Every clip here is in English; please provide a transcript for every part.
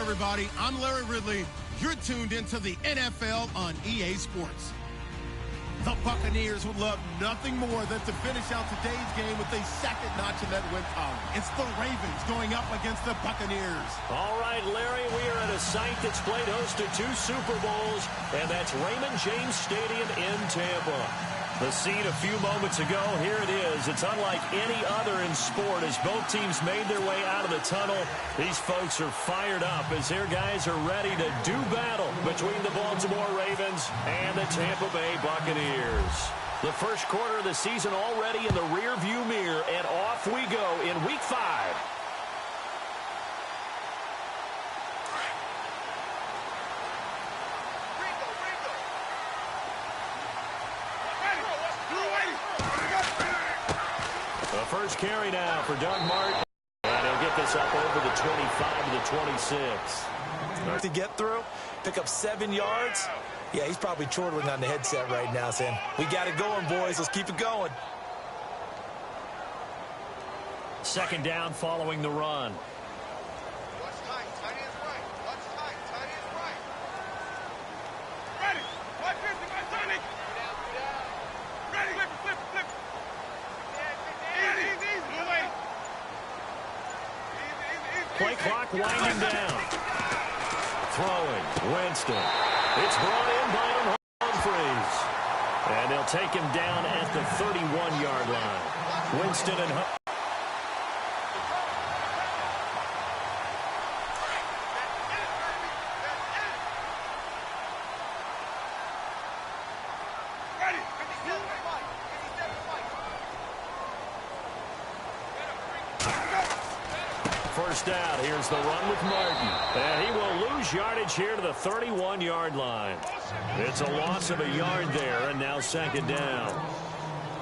everybody. I'm Larry Ridley. You're tuned into the NFL on EA Sports. The Buccaneers would love nothing more than to finish out today's game with a second notch in that win column. It's the Ravens going up against the Buccaneers. All right, Larry, we are at a site that's played host to 2 Super Bowls, and that's Raymond James Stadium in Tampa. The scene a few moments ago, here it is. It's unlike any other in sport as both teams made their way out of the tunnel. These folks are fired up as their guys are ready to do battle between the Baltimore Ravens and the Tampa Bay Buccaneers. The first quarter of the season already in the rearview mirror, and off we go in Week 5. First carry now for Doug Martin. And he'll get this up over the 25 to the 26. To get through, pick up 7 yards. Yeah, he's probably chortling on the headset right now saying, we got it going, boys. Let's keep it going. Second down following the run. Play clock winding down. Throwing, Winston. It's brought in by Humphries. And they'll take him down at the 31-yard line. Winston and Humphries. First down, here's the run with Martin. And he will lose yardage here to the 31-yard line. It's a loss of a yard there, and now second down.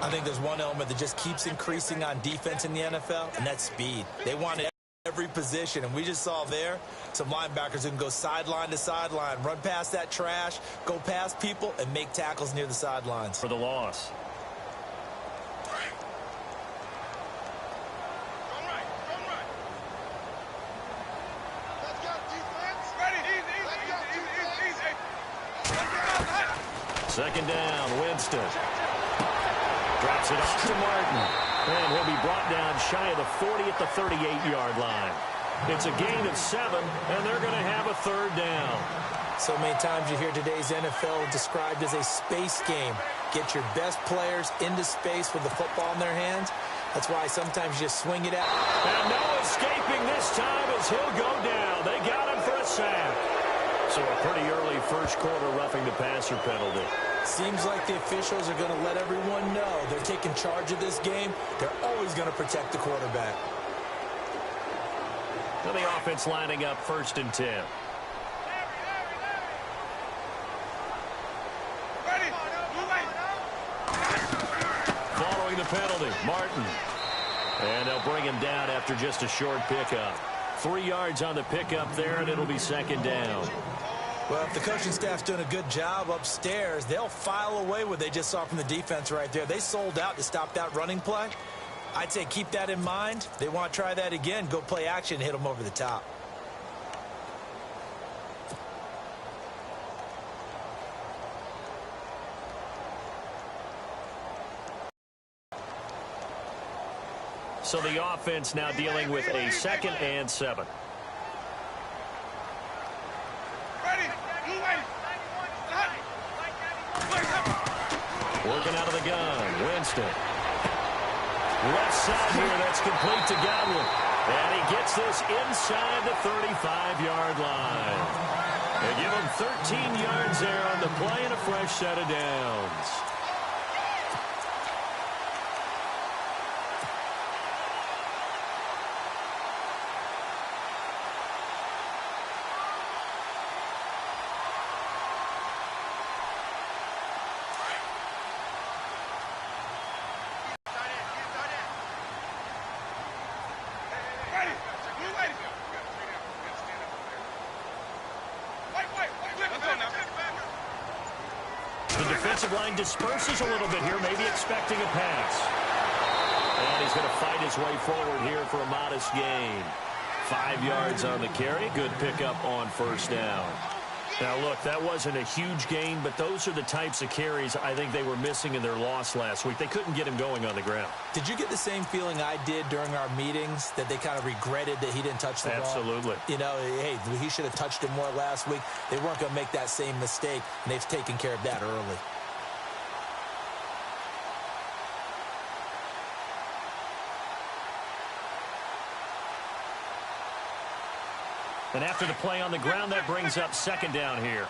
I think there's one element that just keeps increasing on defense in the NFL, and that's speed. They want it every position, and we just saw there some linebackers who can go sideline to sideline, run past that trash, go past people, and make tackles near the sidelines. For the loss. Second down, Winston. Drops it off to Martin. And he'll be brought down shy of the 40 at the 38-yard line. It's a gain of 7, and they're going to have a third down. So many times you hear today's NFL described as a space game. Get your best players into space with the football in their hands. That's why sometimes you just swing it out. And no escaping this time as he'll go down. They got him for a sack. So a pretty early first quarter roughing the passer penalty. Seems like the officials are going to let everyone know they're taking charge of this game. They're always going to protect the quarterback. So the offense lining up 1st and 10. Following the penalty, Martin. And they'll bring him down after just a short pickup. 3 yards on the pickup there, and it'll be second down. Well, if the coaching staff's doing a good job upstairs, they'll file away what they just saw from the defense right there. They sold out to stop that running play. I'd say keep that in mind. They want to try that again, go play action, hit them over the top. So the offense now dealing with a 2nd and 7. Working out of the gun, Winston. Left side here, that's complete to Godwin. And he gets this inside the 35-yard line. They give him 13 yards there on the play and a fresh set of downs. Defensive line disperses a little bit here, maybe expecting a pass. And he's going to fight his way forward here for a modest gain. 5 yards on the carry. Good pickup on first down. Now, look, that wasn't a huge gain, but those are the types of carries I think they were missing in their loss last week. They couldn't get him going on the ground. Did you get the same feeling I did during our meetings, that they kind of regretted that he didn't touch the ball? Absolutely. You know, hey, he should have touched it more last week. They weren't going to make that same mistake, and they've taken care of that early. And after the play on the ground, that brings up second down here.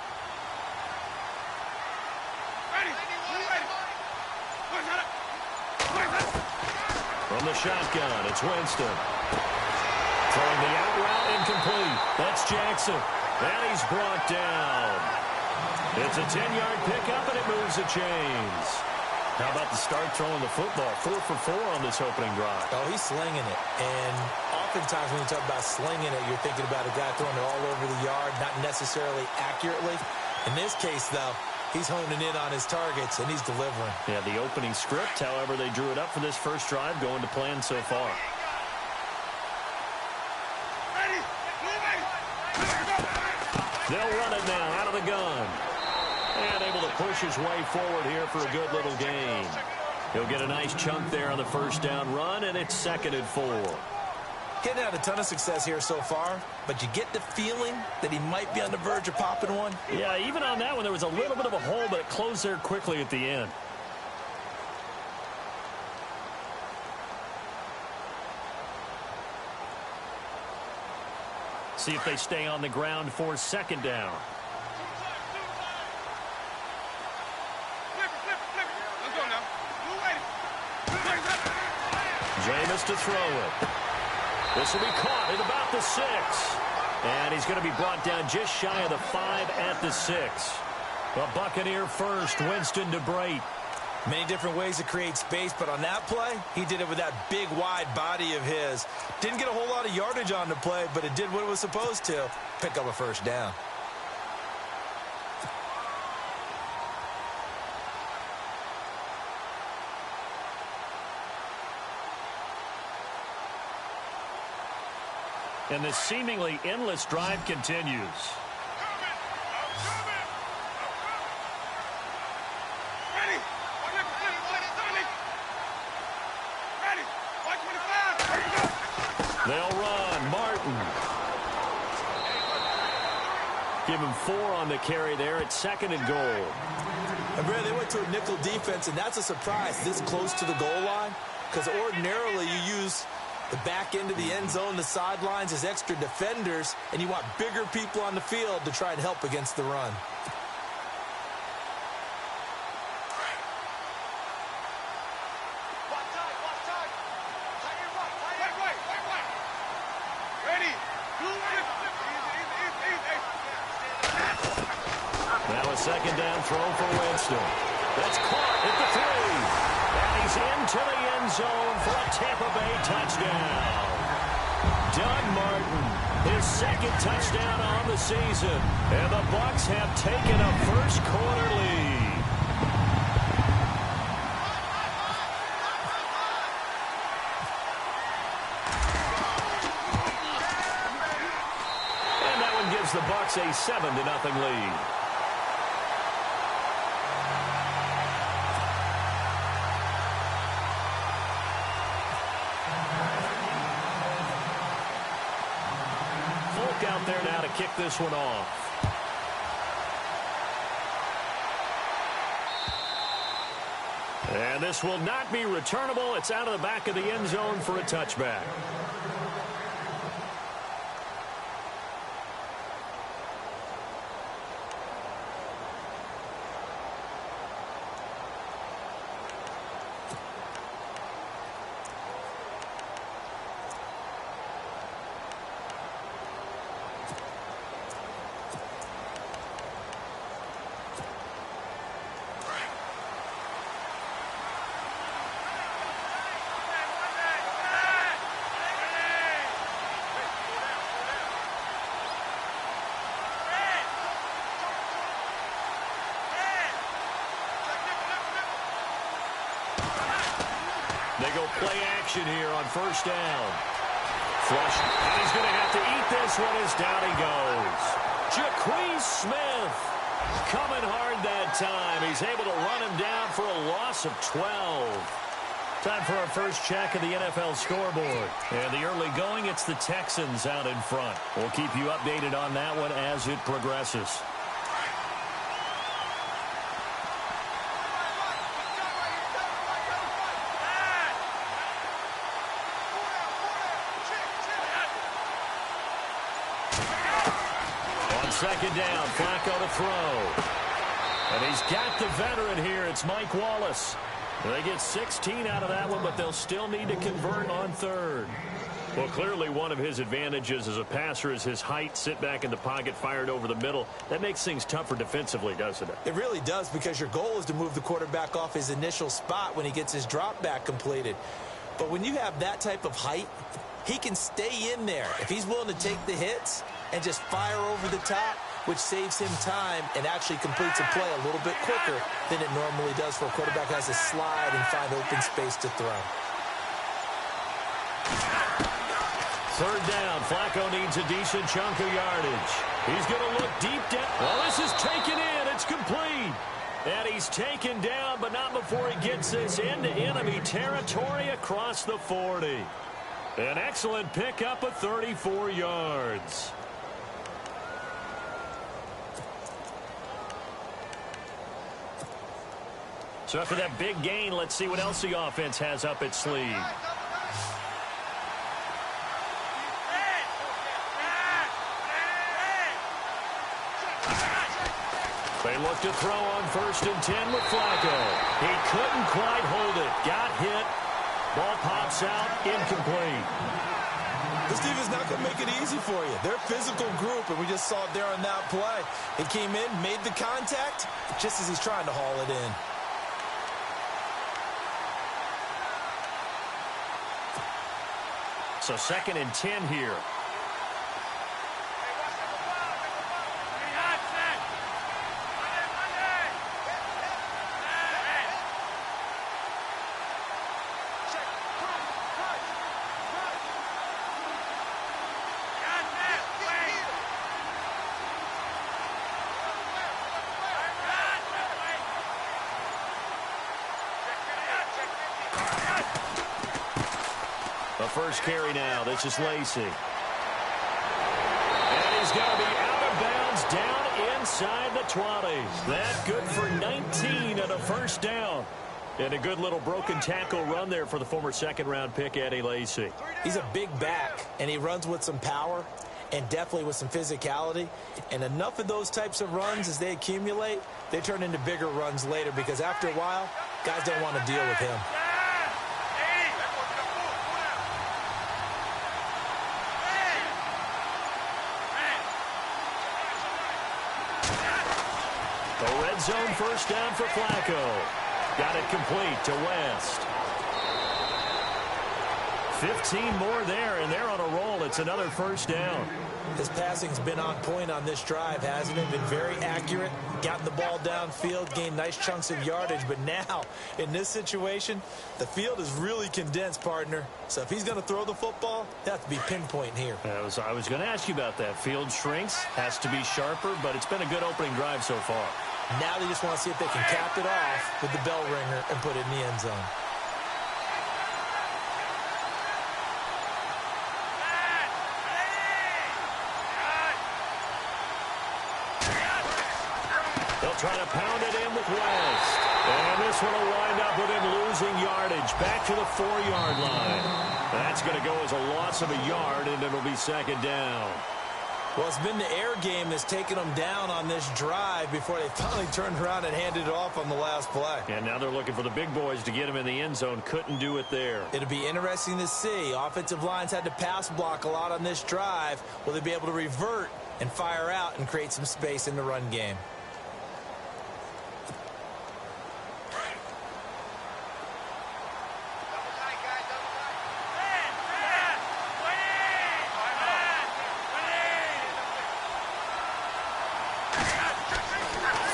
From the shotgun, it's Winston. Throwing the out route, incomplete. That's Jackson. And he's brought down. It's a 10-yard pickup, and it moves the chains. How about the start throwing the football? 4 for 4 on this opening drive. Oh, he's slinging it. And oftentimes when you talk about slinging it, you're thinking about a guy throwing it all over the yard, not necessarily accurately. In this case, though, he's honing in on his targets, and he's delivering. Yeah, the opening script, however, they drew it up for this first drive, going to plan so far. They'll run it now out of the gun. And able to push his way forward here for a good little gain. He'll get a nice chunk there on the first down run, and it's 2nd and 4. Getting had a ton of success here so far, but you get the feeling that he might be on the verge of popping one. Yeah, even on that one, there was a little bit of a hole, but it closed there quickly at the end. See if they stay on the ground for second down. Jameis to throw it. This will be caught at about the 6. And he's going to be brought down just shy of the 5 at the 6. A Buccaneer first, Winston to Brate. Many different ways to create space, but on that play, he did it with that big, wide body of his. Didn't get a whole lot of yardage on the play, but it did what it was supposed to. Pick up a first down. And this seemingly endless drive continues. They'll run. Martin. Give him 4 on the carry there. It's 2nd and goal. And Brad, they went to a nickel defense, and that's a surprise this close to the goal line, because ordinarily you use the back end of the end zone, the sidelines as extra defenders, and you want bigger people on the field to try and help against the run. Now a second down throw for Winston. That's caught at the 3. And he's into the end zone for a Tampa Bay touchdown. Doug Martin, his 2nd touchdown on the season. And the Bucs have taken a first-quarter lead. And that one gives the Bucs a 7-0 lead. Out there now to kick this one off. And this will not be returnable. It's out of the back of the end zone for a touchback. They go play action here on first down. Flush. And he's going to have to eat this one as down he goes. Jaquez Smith coming hard that time. He's able to run him down for a loss of 12. Time for our first check of the NFL scoreboard. And the early going, it's the Texans out in front. We'll keep you updated on that one as it progresses. On second down, Flacco to throw. And he's got the veteran here. It's Mike Wallace. They get 16 out of that one, but they'll still need to convert on third. Well, clearly one of his advantages as a passer is his height. Sit back in the pocket, fired over the middle. That makes things tougher defensively, doesn't it? It really does, because your goal is to move the quarterback off his initial spot when he gets his drop back completed. But when you have that type of height, he can stay in there. If he's willing to take the hits and just fire over the top, which saves him time and actually completes a play a little bit quicker than it normally does for a quarterback who has to slide and find open space to throw. Third down. Flacco needs a decent chunk of yardage. He's going to look deep down. Well, this is taken in. It's complete. And he's taken down, but not before he gets this into enemy territory across the 40. An excellent pickup of 34 yards. So after that big gain, let's see what else the offense has up its sleeve. They look to throw on 1st and 10 with Flacco. He couldn't quite hold it. Got hit. Ball pops out. Incomplete. This defense not going to make it easy for you. They're a physical group, and we just saw it there on that play. He came in, made the contact, just as he's trying to haul it in. So 2nd and 10 here. First carry now. This is Lacey. And he's going to be out of bounds down inside the 20s. That good for 19 and a first down. And a good little broken tackle run there for the former second-round pick, Eddie Lacy. He's a big back, and he runs with some power and definitely with some physicality. And enough of those types of runs, as they accumulate, they turn into bigger runs later, because after a while, guys don't want to deal with him. Zone first down for Flacco. Got it complete to West. 15 more there, and they're on a roll. It's another first down. His passing's been on point on this drive, hasn't it? Been very accurate, gotten the ball downfield, gained nice chunks of yardage. But now, in this situation, the field is really condensed, partner. So if he's going to throw the football, they have to be pinpoint here. I was going to ask you about that. Field shrinks, has to be sharper, but it's been a good opening drive so far. Now they just want to see if they can cap it off with the bell ringer and put it in the end zone. They'll try to pound it in with West. And this one will wind up with him losing yardage back to the 4-yard line. That's going to go as a loss of a yard, and it'll be second down. Well, it's been the air game that's taken them down on this drive before they finally turned around and handed it off on the last play. And now they're looking for the big boys to get him in the end zone. Couldn't do it there. It'll be interesting to see. Offensive lines had to pass block a lot on this drive. Will they be able to revert and fire out and create some space in the run game?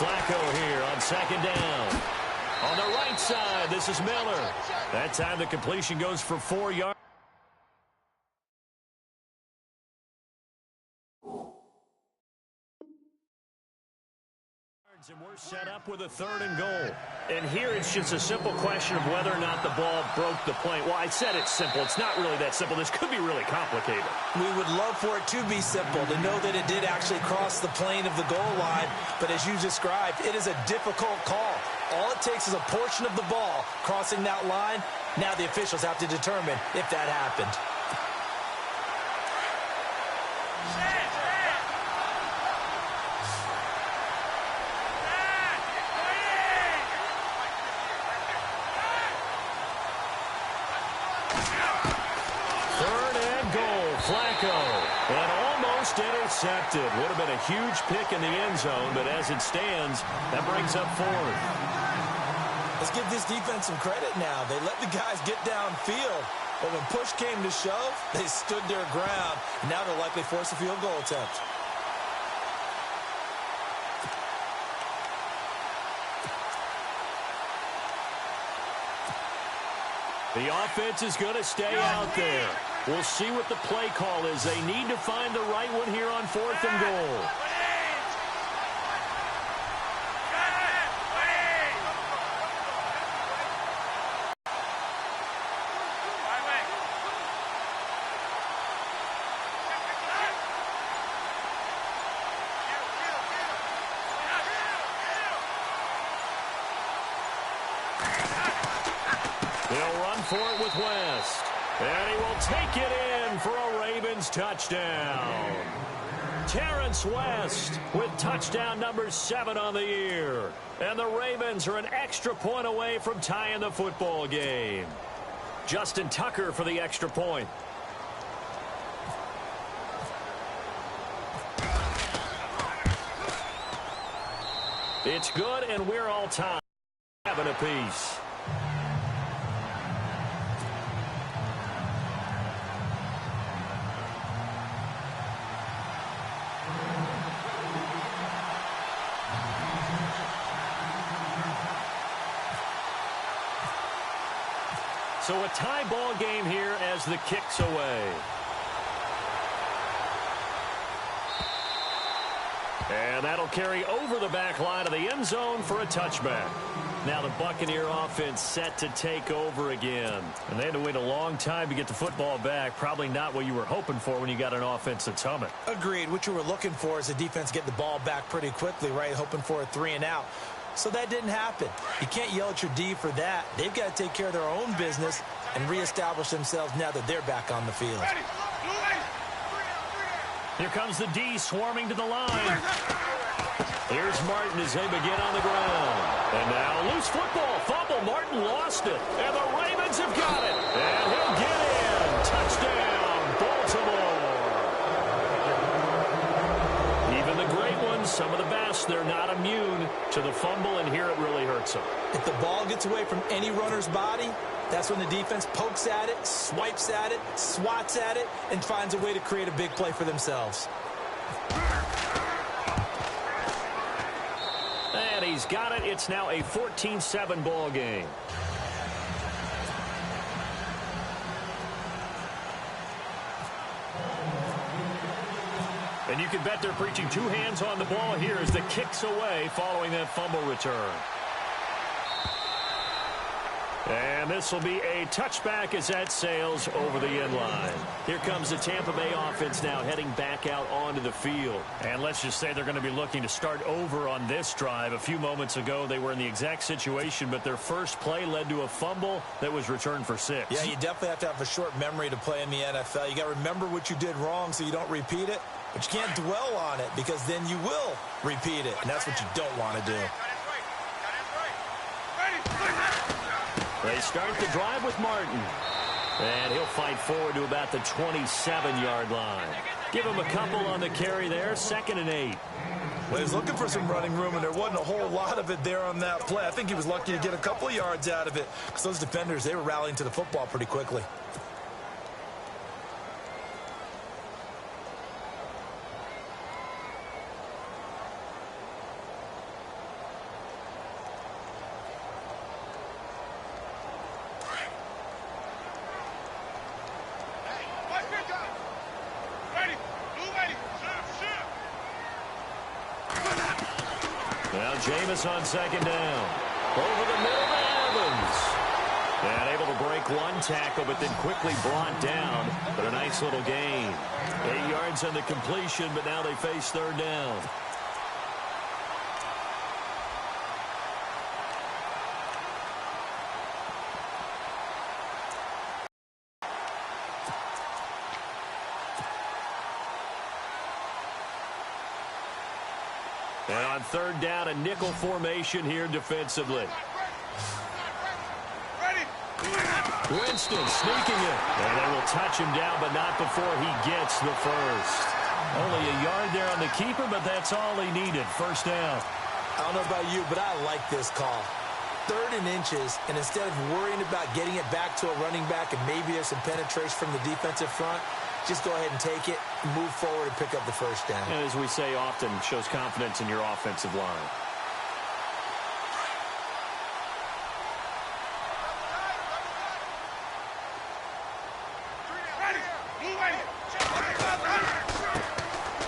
Flacco here on second down. On the right side, this is Miller. That time the completion goes for 4 yards. And we're set up with a 3rd and goal. And here it's just a simple question of whether or not the ball broke the plane. Well, I said it's simple. It's not really that simple. This could be really complicated. We would love for it to be simple, to know that it did actually cross the plane of the goal line. But as you described, it is a difficult call. All it takes is a portion of the ball crossing that line. Now the officials have to determine if that happened. And almost intercepted. Would have been a huge pick in the end zone, but as it stands, that brings up 4th. Let's give this defense some credit now. They let the guys get downfield, but when push came to shove, they stood their ground. And now they'll likely force a field goal attempt. The offense is going to stay out there. We'll see what the play call is. They need to find the right one here on 4th and goal. They'll run for it with West. And he will take it in for a Ravens touchdown. Terrence West with touchdown number 7 on the year. And the Ravens are an extra point away from tying the football game. Justin Tucker for the extra point. It's good, and we're all tied. 7 apiece. So a tie ball game here as the kick's away. And that'll carry over the back line of the end zone for a touchback. Now the Buccaneer offense set to take over again. And they had to wait a long time to get the football back. Probably not what you were hoping for when you got an offense that's humming. Agreed. What you were looking for is the defense get the ball back pretty quickly, right? Hoping for a 3 and out. So that didn't happen. You can't yell at your D for that. They've got to take care of their own business and reestablish themselves now that they're back on the field. Here comes the D swarming to the line. Here's Martin as they begin on the ground. And now loose football. Fumble. Martin lost it. And the Ravens have got it. And he'll get in. Touchdown, Baltimore. Even the great ones, some of the best, they're not immune to the fumble, and here it really hurts them. If the ball gets away from any runner's body, that's when the defense pokes at it, swipes at it, swats at it, and finds a way to create a big play for themselves. And he's got it. It's now a 14-7 ball game. And you can bet they're preaching 2 hands on the ball here as the kick's away following that fumble return. And this will be a touchback as that sails over the end line. Here comes the Tampa Bay offense now heading back out onto the field. And let's just say they're going to be looking to start over on this drive. A few moments ago, they were in the exact situation, but their first play led to a fumble that was returned for 6. Yeah, you definitely have to have a short memory to play in the NFL. You got to remember what you did wrong so you don't repeat it. But you can't dwell on it because then you will repeat it, and that's what you don't want to do. They start the drive with Martin. And he'll fight forward to about the 27-yard line. Give him a couple on the carry there, 2nd and 8. Well, he was looking for some running room, and there wasn't a whole lot of it there on that play. I think he was lucky to get a couple of yards out of it because those defenders, they were rallying to the football pretty quickly. Now Jameis on second down. Over the middle to Evans. And able to break one tackle, but then quickly brought down. But a nice little gain. 8 yards on the completion, but now they face third down. And on third down, a nickel formation here defensively. Winston sneaking it. And they will touch him down, but not before he gets the first. Only a yard there on the keeper, but that's all he needed. First down. I don't know about you, but I like this call. 3rd and inches, and instead of worrying about getting it back to a running back and maybe there's some penetration from the defensive front, just go ahead and take it, move forward, and pick up the first down. And as we say often, shows confidence in your offensive line.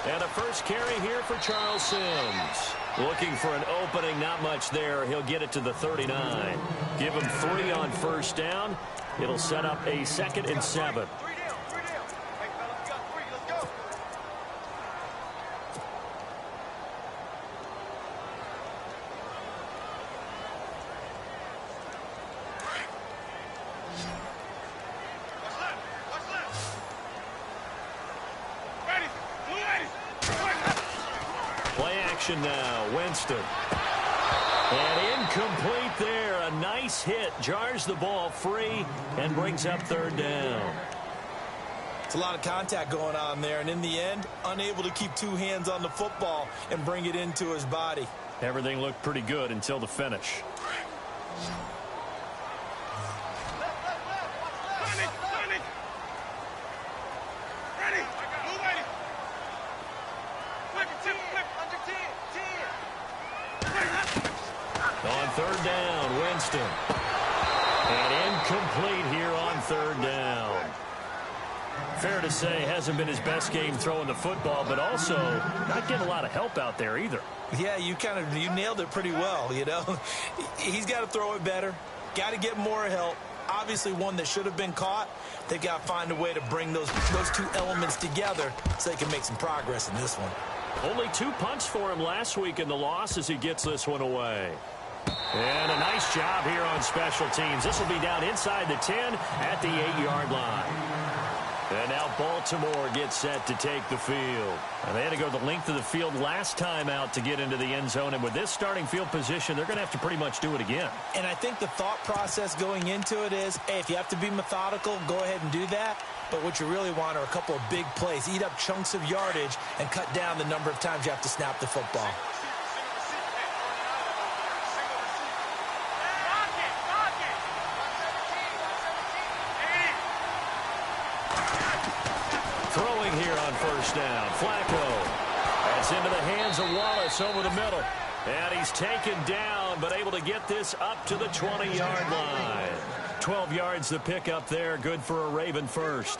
And a first carry here for Charles Sims. Looking for an opening, not much there. He'll get it to the 39. Give him 3 on first down. It'll set up a 2nd and 7. Now, Winston. And incomplete there. A nice hit. Jars the ball free and brings up third down. It's a lot of contact going on there, and in the end, unable to keep 2 hands on the football and bring it into his body. Everything looked pretty good until the finish. On third down, Winston. And incomplete here on third down. Fair to say, hasn't been his best game throwing the football, but also not getting a lot of help out there either. Yeah, you nailed it pretty well, you know. He's got to throw it better. Got to get more help. Obviously one that should have been caught. They've got to find a way to bring those 2 elements together so they can make some progress in this one. Only 2 punts for him last week in the loss as he gets this one away. And a nice job here on special teams. This will be down inside the 10 at the 8-yard line. And now Baltimore gets set to take the field. And they had to go the length of the field last time out to get into the end zone. And with this starting field position, they're going to have to pretty much do it again. And I think the thought process going into it is, hey, if you have to be methodical, go ahead and do that. But what you really want are a couple of big plays. Eat up chunks of yardage and cut down the number of times you have to snap the football. Throwing here on first down. Flacco. That's into the hands of Wallace over the middle. And he's taken down, but able to get this up to the 20-yard line. 12 yards to pick up there. Good for a Raven first.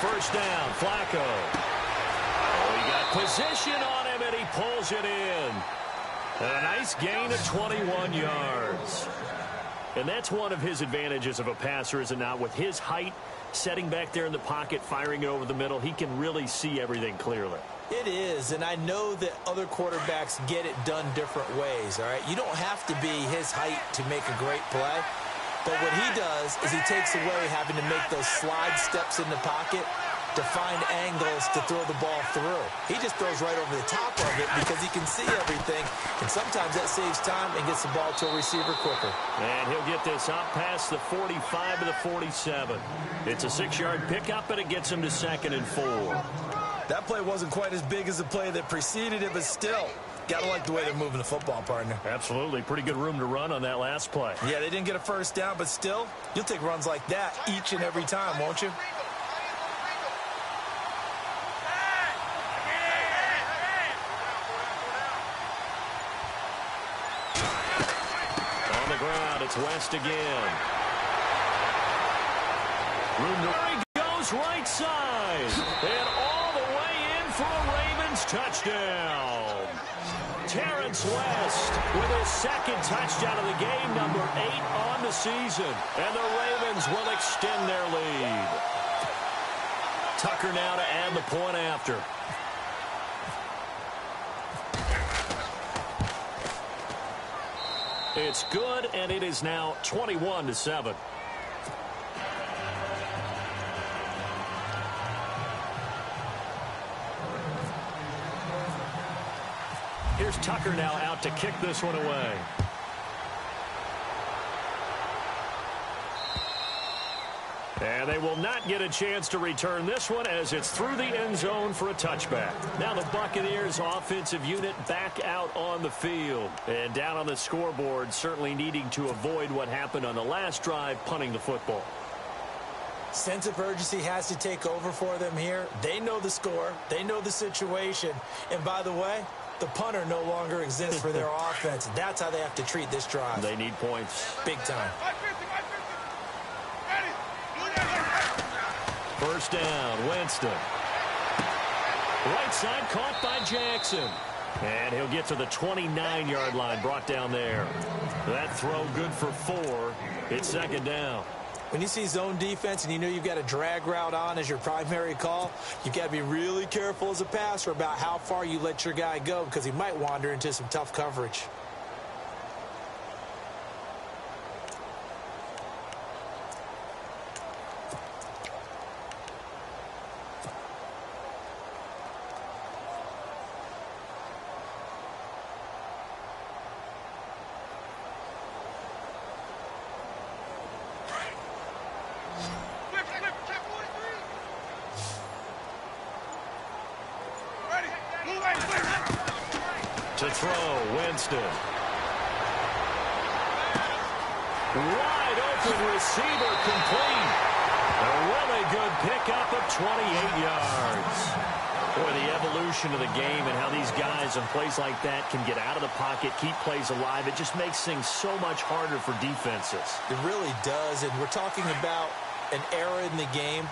First down, Flacco. Oh, he got position on him, and he pulls it in. And a nice gain of 21 yards. And that's one of his advantages of a passer, is it not? With his height, setting back there in the pocket, firing it over the middle, he can really see everything clearly. It is, and I know that other quarterbacks get it done different ways, all right? You don't have to be his height to make a great play. But what he does is he takes away having to make those slide steps in the pocket to find angles to throw the ball through. He just throws right over the top of it because he can see everything, and sometimes that saves time and gets the ball to a receiver quicker. And he'll get this up past the 45 to the 47. It's a 6-yard pickup, and it gets him to 2nd and 4. That play wasn't quite as big as the play that preceded it, but still, Got to like the way they're moving the football, partner. Absolutely. Pretty good room to run on that last play. Yeah, they didn't get a first down, but still, you'll take runs like that each and every time, won't you? On the ground, it's West again. Room to he goes right side. And all the way in for a Ravens touchdown. Terrence West with his second touchdown of the game, number 8 on the season. And the Ravens will extend their lead. Tucker now to add the point after. It's good, and it is now 21-7. Here's Tucker now out to kick this one away. And they will not get a chance to return this one as it's through the end zone for a touchback. Now the Buccaneers offensive unit back out on the field. And down on the scoreboard, certainly needing to avoid what happened on the last drive, punting the football. Sense of urgency has to take over for them here. They know the score. They know the situation. And by the way, the punter no longer exists for their offense. That's how they have to treat this drive. They need points. Big time. First down, Winston. Right side caught by Jackson. And he'll get to the 29-yard line, brought down there. That throw good for 4. It's second down. When you see zone defense and you know you've got a drag route on as your primary call, you've got to be really careful as a passer about how far you let your guy go because he might wander into some tough coverage. To throw, Winston. Wide open receiver complete. A really good pickup of 28 yards. Boy, the evolution of the game and how these guys in plays like that can get out of the pocket, keep plays alive, it just makes things so much harder for defenses. It really does, and we're talking about an era in the game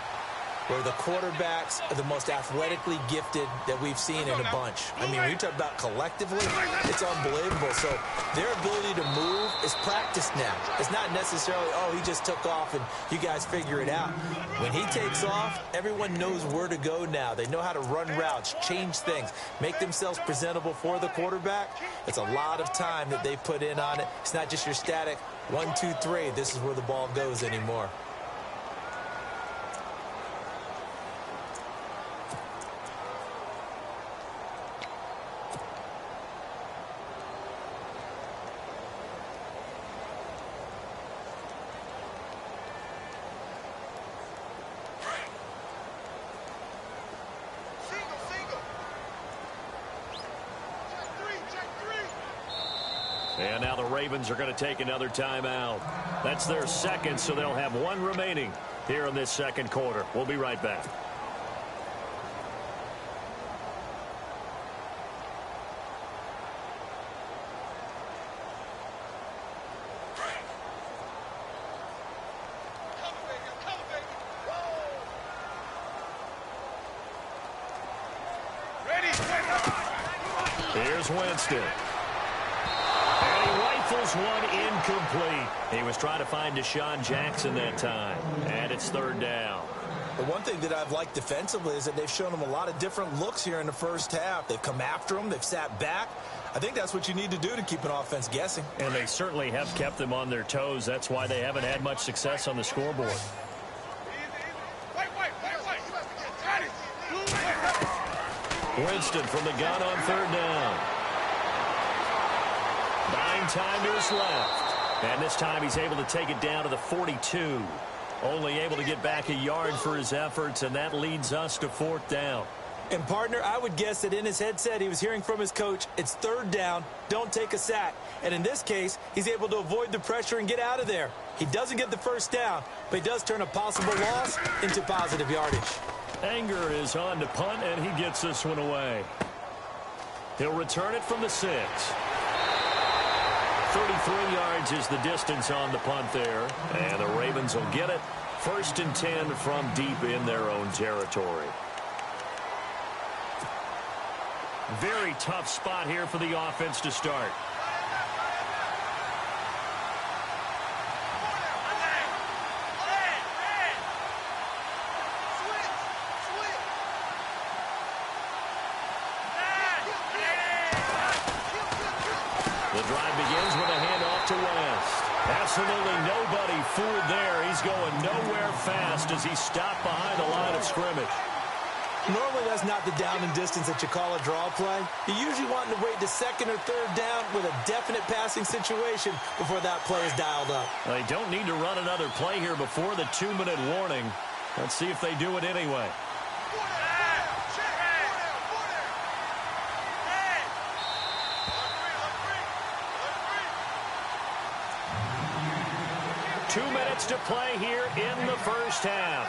where the quarterbacks are the most athletically gifted that we've seen in a bunch. I mean, when you talk about collectively, it's unbelievable. So their ability to move is practiced now. It's not necessarily, oh, he just took off and you guys figure it out. When he takes off, everyone knows where to go now. They know how to run routes, change things, make themselves presentable for the quarterback. It's a lot of time that they put in on it. It's not just your static 1, 2, 3. This is where the ball goes anymore. And now the Ravens are going to take another timeout. That's their second, so they'll have 1 remaining here in this second quarter. We'll be right back. Here's Winston. One incomplete. He was trying to find Deshaun Jackson that time. And it's third down. The one thing that I've liked defensively is that they've shown him a lot of different looks here in the first half. They've come after him. They've sat back. I think that's what you need to do to keep an offense guessing. And they certainly have kept them on their toes. That's why they haven't had much success on the scoreboard. Winston from the gun on third down. 9-timers left. And this time he's able to take it down to the 42. Only able to get back a yard for his efforts, and that leads us to fourth down. And, partner, I would guess that in his headset he was hearing from his coach, it's third down, don't take a sack. And in this case, he's able to avoid the pressure and get out of there. He doesn't get the first down, but he does turn a possible loss into positive yardage. Anger is on to punt, and he gets this one away. He'll return it from the 6. 33 yards is the distance on the punt there, and the Ravens will get it. 1st and 10 from deep in their own territory. Very tough spot here for the offense to start. The drive begins with a handoff to West. Absolutely nobody fooled there. He's going nowhere fast as he's stopped behind the line of scrimmage. Normally, that's not the down and distance that you call a draw play. You're usually wanting to wait to 2nd or 3rd down with a definite passing situation before that play is dialed up. They don't need to run another play here before the 2-minute warning. Let's see if they do it anyway. Two minutes to play here in the first half.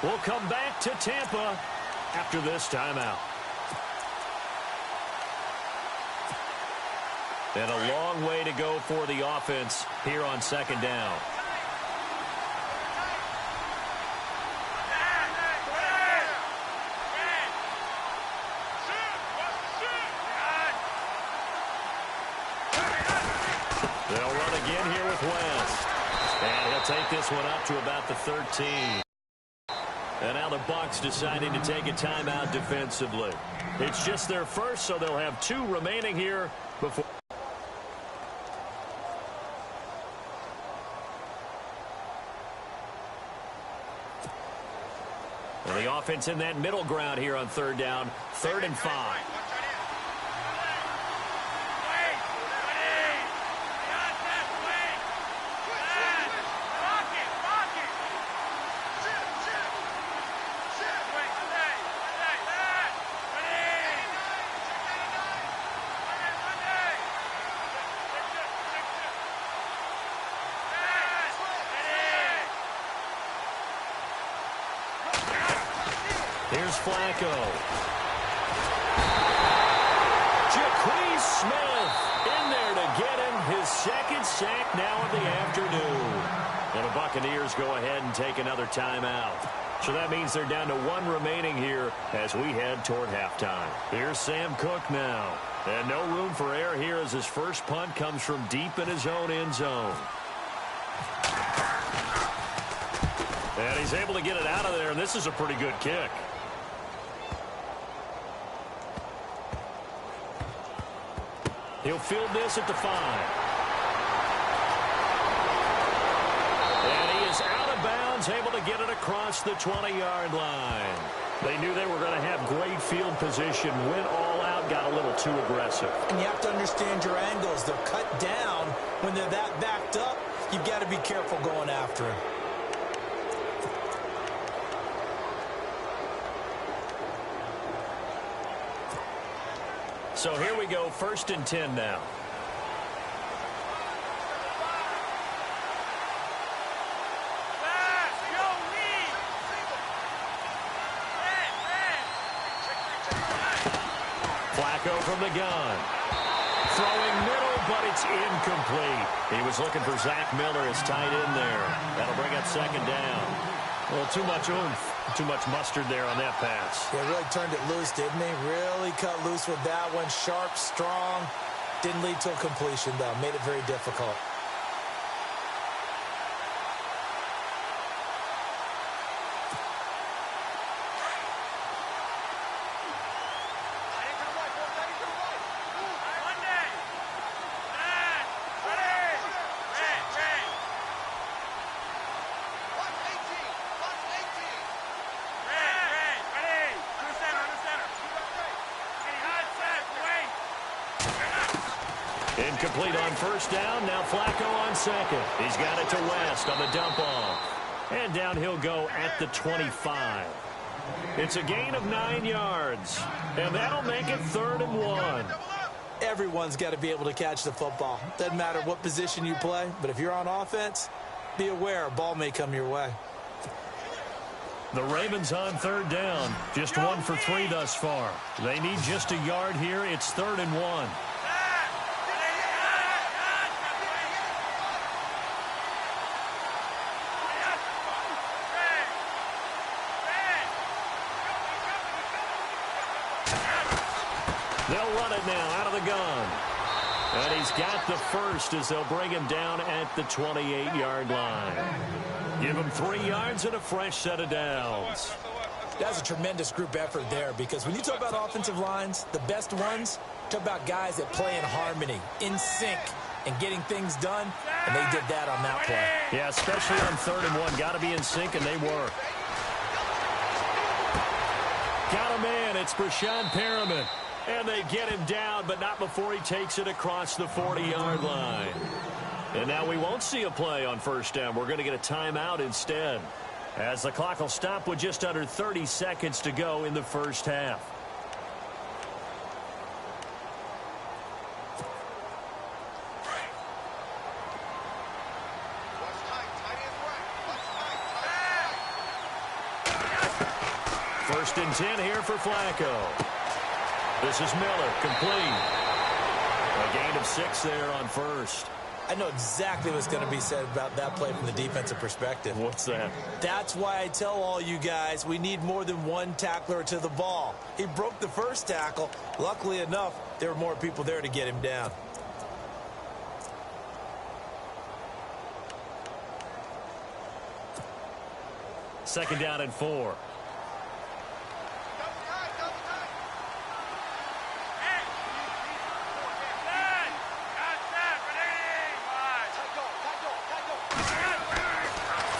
We'll come back to Tampa after this timeout. And a long way to go for the offense here on 2nd down. They'll run again here with West. And he'll take this one up to about the 13. And now the Bucs deciding to take a timeout defensively. It's just their first, so they'll have 2 remaining here before. And the offense in that middle ground here on 3rd down, 3rd and 5. Here's Flacco. Jacquez Smith in there to get him his 2nd sack now of the afternoon. And the Buccaneers go ahead and take another timeout. So that means they're down to 1 remaining here as we head toward halftime. Here's Sam Cook now. And no room for error here as his first punt comes from deep in his own end zone. And he's able to get it out of there, and this is a pretty good kick. He'll field this at the 5. And he is out of bounds, able to get it across the 20-yard line. They knew they were going to have great field position, went all out, got a little too aggressive. And you have to understand your angles. They're cut down. When they're that backed up, you've got to be careful going after him. So here we go, 1st and 10 now. Flacco from the gun. Throwing middle, but it's incomplete. He was looking for Zach Miller, his tight end there. That'll bring up 2nd down. Well, too much oomph, too much mustard there on that pass. Yeah, really turned it loose, didn't he? Really cut loose with that one. Sharp, strong. Didn't lead to a completion, though. Made it very difficult. Incomplete on 1st down. Now Flacco on 2nd. He's got it to West on the dump off. And down he'll go at the 25. It's a gain of 9 yards, and that'll make it 3rd and 1. Everyone's got to be able to catch the football. Doesn't matter what position you play, but if you're on offense, be aware a ball may come your way. The Ravens on 3rd down, just 1 for 3 thus far. They need just a yard here. It's 3rd and 1. They'll run it now out of the gun. And he's got the first as they'll bring him down at the 28-yard line. Give him 3 yards and a fresh set of downs. That's a tremendous group effort there, because when you talk about offensive lines, the best ones, talk about guys that play in harmony, in sync, and getting things done, and they did that on that play. Yeah, especially on 3rd and 1. Got to be in sync, and they were. Got a man. It's Brashad Perriman. And they get him down, but not before he takes it across the 40-yard line. And now we won't see a play on 1st down. We're going to get a timeout instead, as the clock will stop with just under 30 seconds to go in the 1st half. First and 10 here for Flacco. This is Miller, complete. A gain of 6 there on 1st. I know exactly what's going to be said about that play from the defensive perspective. What's that? That's why I tell all you guys we need more than one tackler to the ball. He broke the first tackle. Luckily enough, there were more people there to get him down. Second down and 4.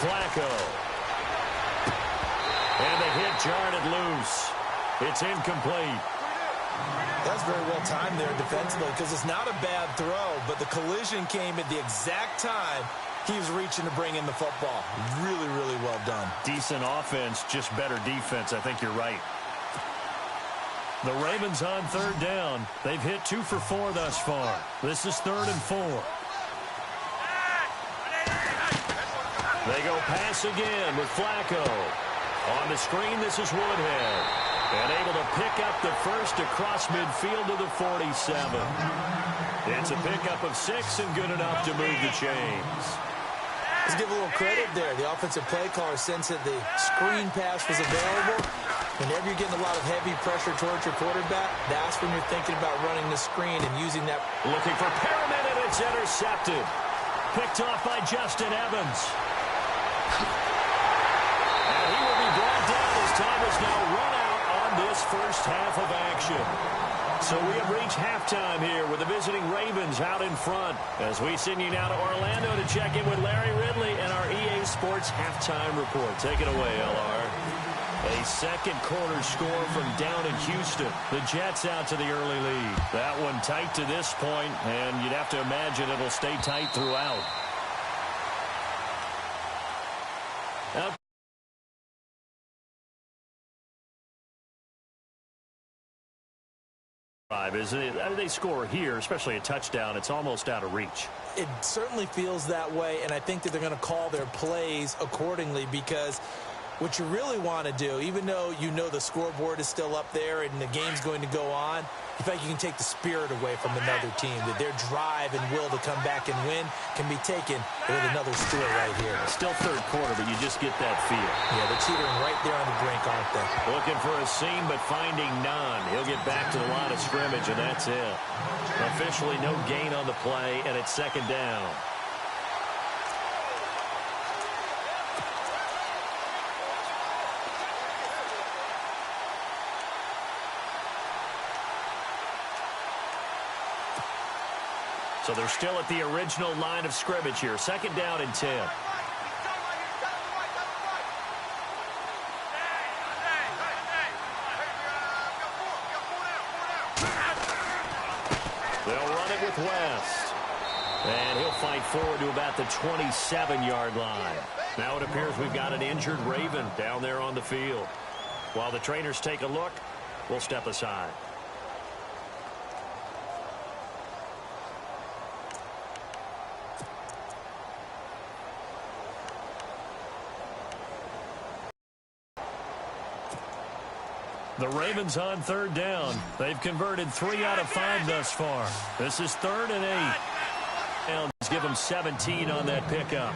Flacco. And the hit jarred it loose. It's incomplete. That's very well timed there defensively, because it's not a bad throw, but the collision came at the exact time he was reaching to bring in the football. Really, really well done. Decent offense, just better defense. I think you're right. The Ravens on 3rd down. They've hit 2 for 4 thus far. This is 3rd and 4. They go pass again with Flacco. On the screen, this is Woodhead. And able to pick up the first across midfield to the 47. It's a pickup of 6 and good enough to move the chains. Let's give a little credit there. The offensive play caller sensed that the screen pass was available. Whenever you're getting a lot of heavy pressure towards your quarterback, that's when you're thinking about running the screen and using that. Looking for Perriman, and it's intercepted. Picked off by Justin Evans. And he will be brought down as time is now run out on this 1st half of action. So we have reached halftime here with the visiting Ravens out in front, as we send you now to Orlando to check in with Larry Ridley and our EA Sports halftime report. Take it away, LR. A second quarter score from down in Houston. The Jets out to the early lead. That one tight to this point, and you'd have to imagine it'll stay tight throughout. Now, they score here, especially a touchdown, it's almost out of reach. It certainly feels that way, and I think that they're going to call their plays accordingly, because what you really want to do, even though you know the scoreboard is still up there and the game's going to go on, you feel like you can take the spirit away from another team, that their drive and will to come back and win can be taken with another steal right here. Still 3rd quarter, but you just get that feel. Yeah, they're teetering right there on the brink, aren't they? Looking for a seam, but finding none. He'll get back to the line of scrimmage, and that's it. Officially no gain on the play, and it's 2nd down. So they're still at the original line of scrimmage here. 2nd down and 10. They'll run it with West. And he'll fight forward to about the 27-yard line. Now it appears we've got an injured Raven down there on the field. While the trainers take a look, we'll step aside. The Ravens on third down. They've converted 3 out of 5 thus far. This is 3rd and 8. And give them 17 on that pickup.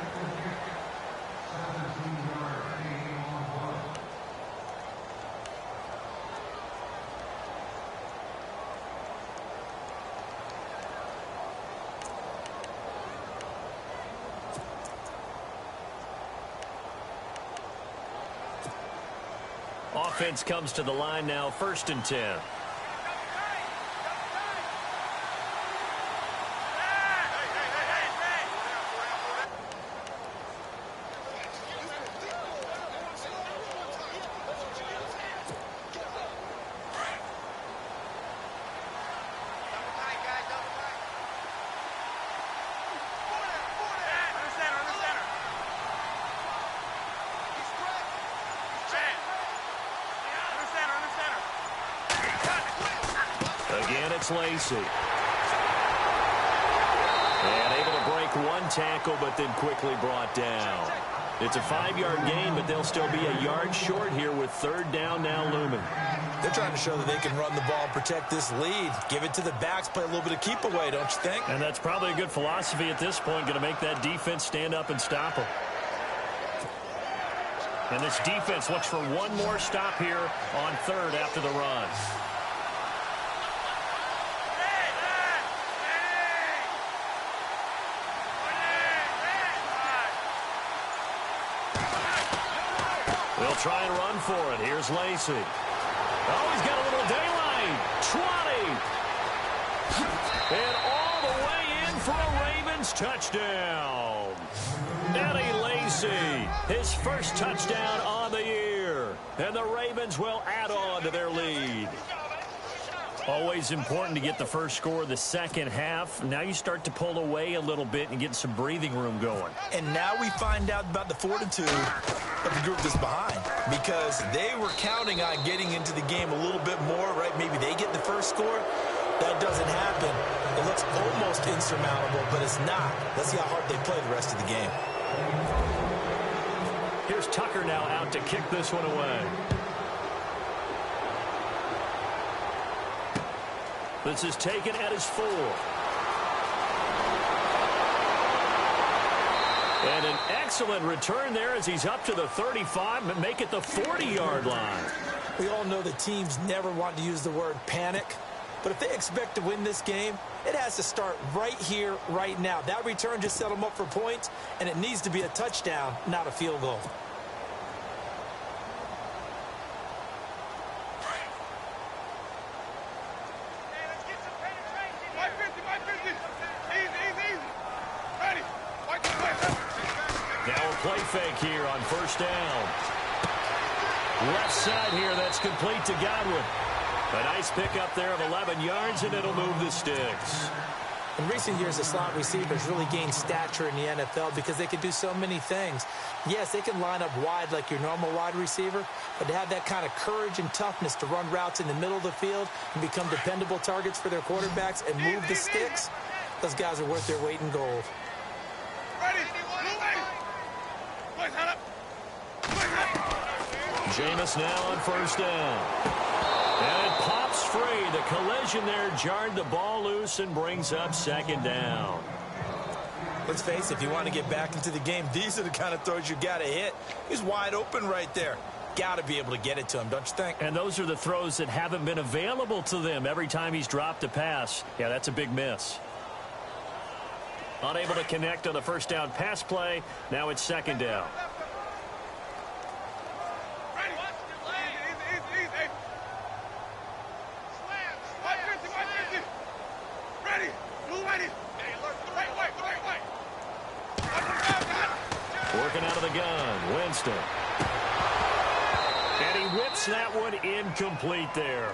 Offense comes to the line now, 1st and 10. Again, it's Lacey. And able to break one tackle, but then quickly brought down. It's a 5-yard gain, but they'll still be a yard short here with 3rd down now looming. They're trying to show that they can run the ball and protect this lead. Give it to the backs, play a little bit of keep away, don't you think? And that's probably a good philosophy at this point, going to make that defense stand up and stop them. And this defense looks for one more stop here on 3rd after the run. They'll try and run for it. Here's Lacey. Oh, he's got a little daylight. 20. And all the way in for a Ravens touchdown. Eddie Lacey, his first touchdown on the year. And the Ravens will add on to their lead. Always important to get the first score of the second half. Now you start to pull away a little bit and get some breathing room going. And now we find out about the fortitude of the group that's behind, because they were counting on getting into the game a little bit more, right? Maybe they get the first score. That doesn't happen. It looks almost insurmountable, but it's not. Let's see how hard they play the rest of the game. Here's Tucker now out to kick this one away. This is taken at his 4. And an excellent return there as he's up to the 35 and make it the 40-yard line. We all know that teams never want to use the word panic, but if they expect to win this game, it has to start right here, right now. That return just set them up for points, and it needs to be a touchdown, not a field goal. Play fake here on 1st down. Left side here, that's complete to Godwin. A nice pickup there of 11 yards, and it'll move the sticks. In recent years, the slot receivers really gained stature in the NFL because they can do so many things. Yes, they can line up wide like your normal wide receiver, but to have that kind of courage and toughness to run routes in the middle of the field and become dependable targets for their quarterbacks and move the sticks, those guys are worth their weight in gold. Jameis now on 1st down. And it pops free. The collision there jarred the ball loose and brings up 2nd down. Let's face it, if you want to get back into the game, these are the kind of throws you got to hit. He's wide open right there. Got to be able to get it to him, don't you think? And those are the throws that haven't been available to them every time he's dropped a pass. Yeah, that's a big miss. Unable to connect on the 1st down pass play. Now it's 2nd down. Working out of the gun, Winston. And he whips that one incomplete there.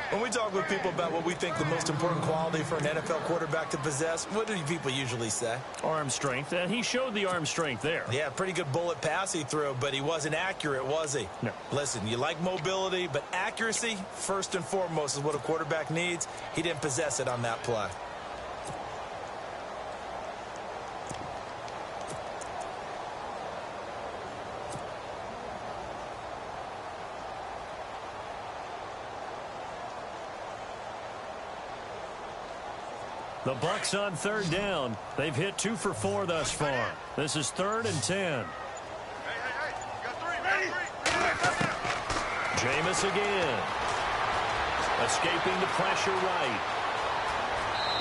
When we talk with people about what we think the most important quality for an NFL quarterback to possess, what do people usually say? Arm strength, and he showed the arm strength there. Yeah, pretty good bullet pass he threw, but he wasn't accurate, was he? No. Listen, you like mobility, but accuracy, first and foremost, is what a quarterback needs. He didn't possess it on that play. The Bucs on third down. They've hit 2 for 4 thus far. This is 3rd and 10. Jameis again. Escaping the pressure right.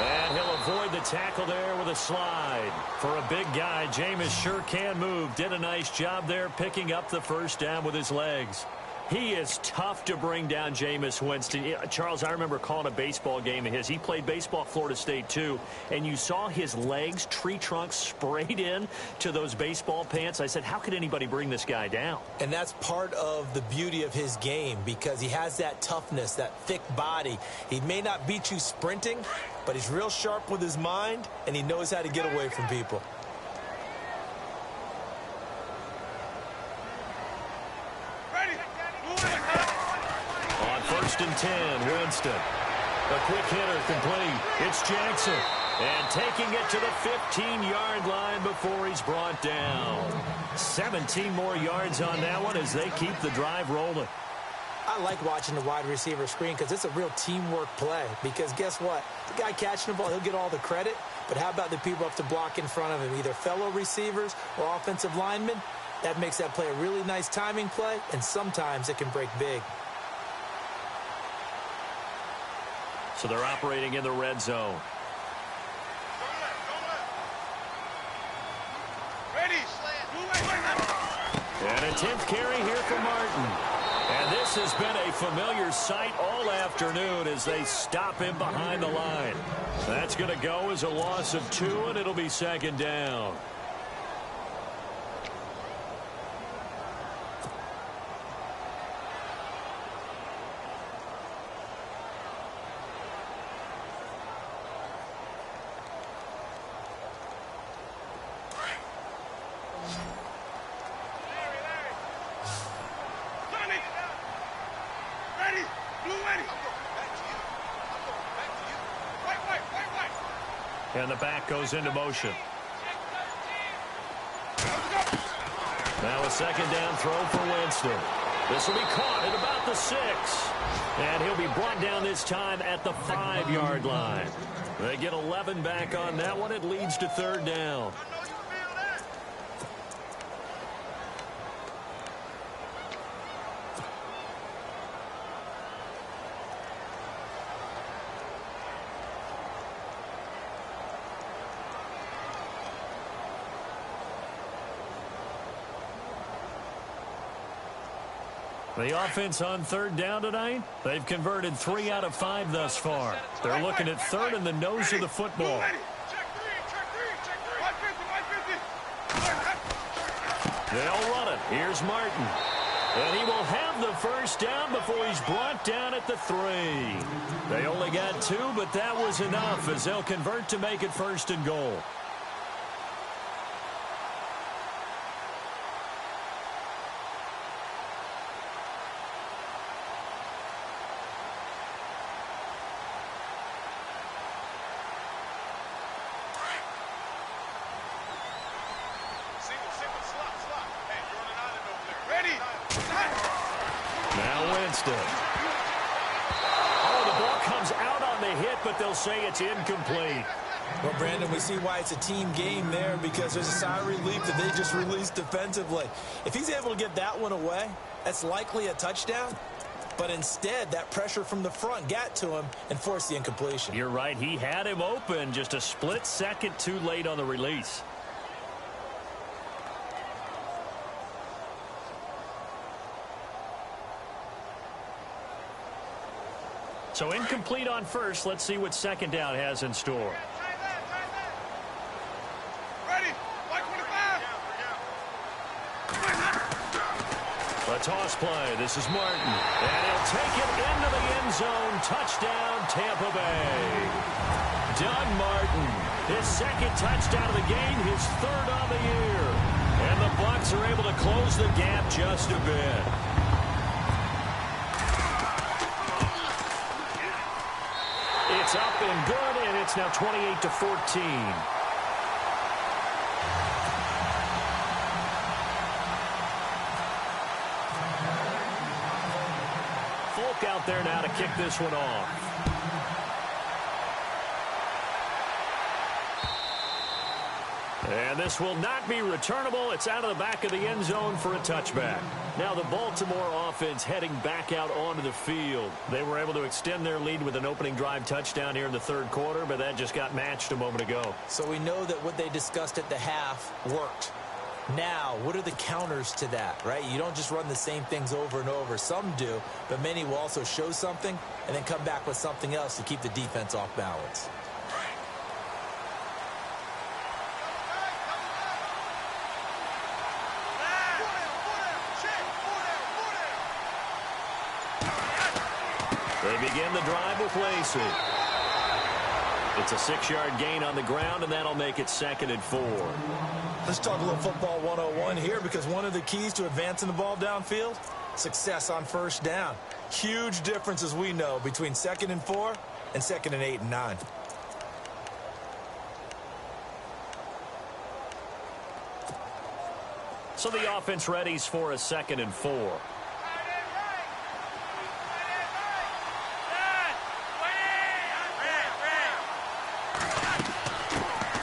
And he'll avoid the tackle there with a slide. For a big guy, Jameis sure can move. Did a nice job there picking up the first down with his legs. He is tough to bring down, Jameis Winston. Charles, I remember calling a baseball game of his. He played baseball at Florida State, too. And you saw his legs, tree trunks sprayed in to those baseball pants. I said, how could anybody bring this guy down? And that's part of the beauty of his game because he has that toughness, that thick body. He may not beat you sprinting, but he's real sharp with his mind, and he knows how to get away from people. On 1st and 10, Winston. A quick hitter complete. It's Jackson. And taking it to the 15-yard line before he's brought down. 17 more yards on that one as they keep the drive rolling. I like watching the wide receiver screen because it's a real teamwork play. Because guess what? The guy catching the ball, he'll get all the credit. But how about the people up to block in front of him, either fellow receivers or offensive linemen? That makes that play a really nice timing play, and sometimes it can break big. So they're operating in the red zone. And a 10th carry here for Martin. And this has been a familiar sight all afternoon as they stop him behind the line. That's going to go as a loss of 2, and it'll be 2nd down. And the back goes into motion. Now a 2nd down throw for Winston. This will be caught at about the 6. And he'll be brought down this time at the 5-yard line. They get 11 back on that one. It leads to 3rd down. The offense on 3rd down tonight, they've converted 3 out of 5 thus far. They're looking at 3rd in the nose of the football. They'll run it. Here's Martin. And he will have the first down before he's brought down at the 3. They only got 2, but that was enough as they'll convert to make it 1st and goal. Oh, the ball comes out on the hit, but they'll say it's incomplete. Well, Brandon, we see why it's a team game there because there's a sigh of relief that they just released defensively. If he's able to get that one away, that's likely a touchdown. But instead, that pressure from the front got to him and forced the incompletion. You're right. He had him open, just a split second too late on the release. So incomplete on first. Let's see what 2nd down has in store. A A toss play. This is Martin. And he'll take it into the end zone. Touchdown, Tampa Bay. Doug Martin, his second touchdown of the game, his third on the year. And the Bucs are able to close the gap just a bit. It's up and good, and it's now 28-14. Folk out there now to kick this one off. And this will not be returnable. It's out of the back of the end zone for a touchback. Now the Baltimore offense heading back out onto the field. They were able to extend their lead with an opening drive touchdown here in the third quarter, but that just got matched a moment ago. So we know that what they discussed at the half worked. Now, what are the counters to that, right? You don't just run the same things over and over. Some do, but many will also show something and then come back with something else to keep the defense off balance. They begin the drive with Lacey. It's a 6-yard gain on the ground, and that'll make it 2nd and 4. Let's talk a little football 101 here, because one of the keys to advancing the ball downfield, success on first down. Huge difference, as we know, between 2nd and 4 and 2nd and 8 and 9. So the offense readies for a 2nd and 4.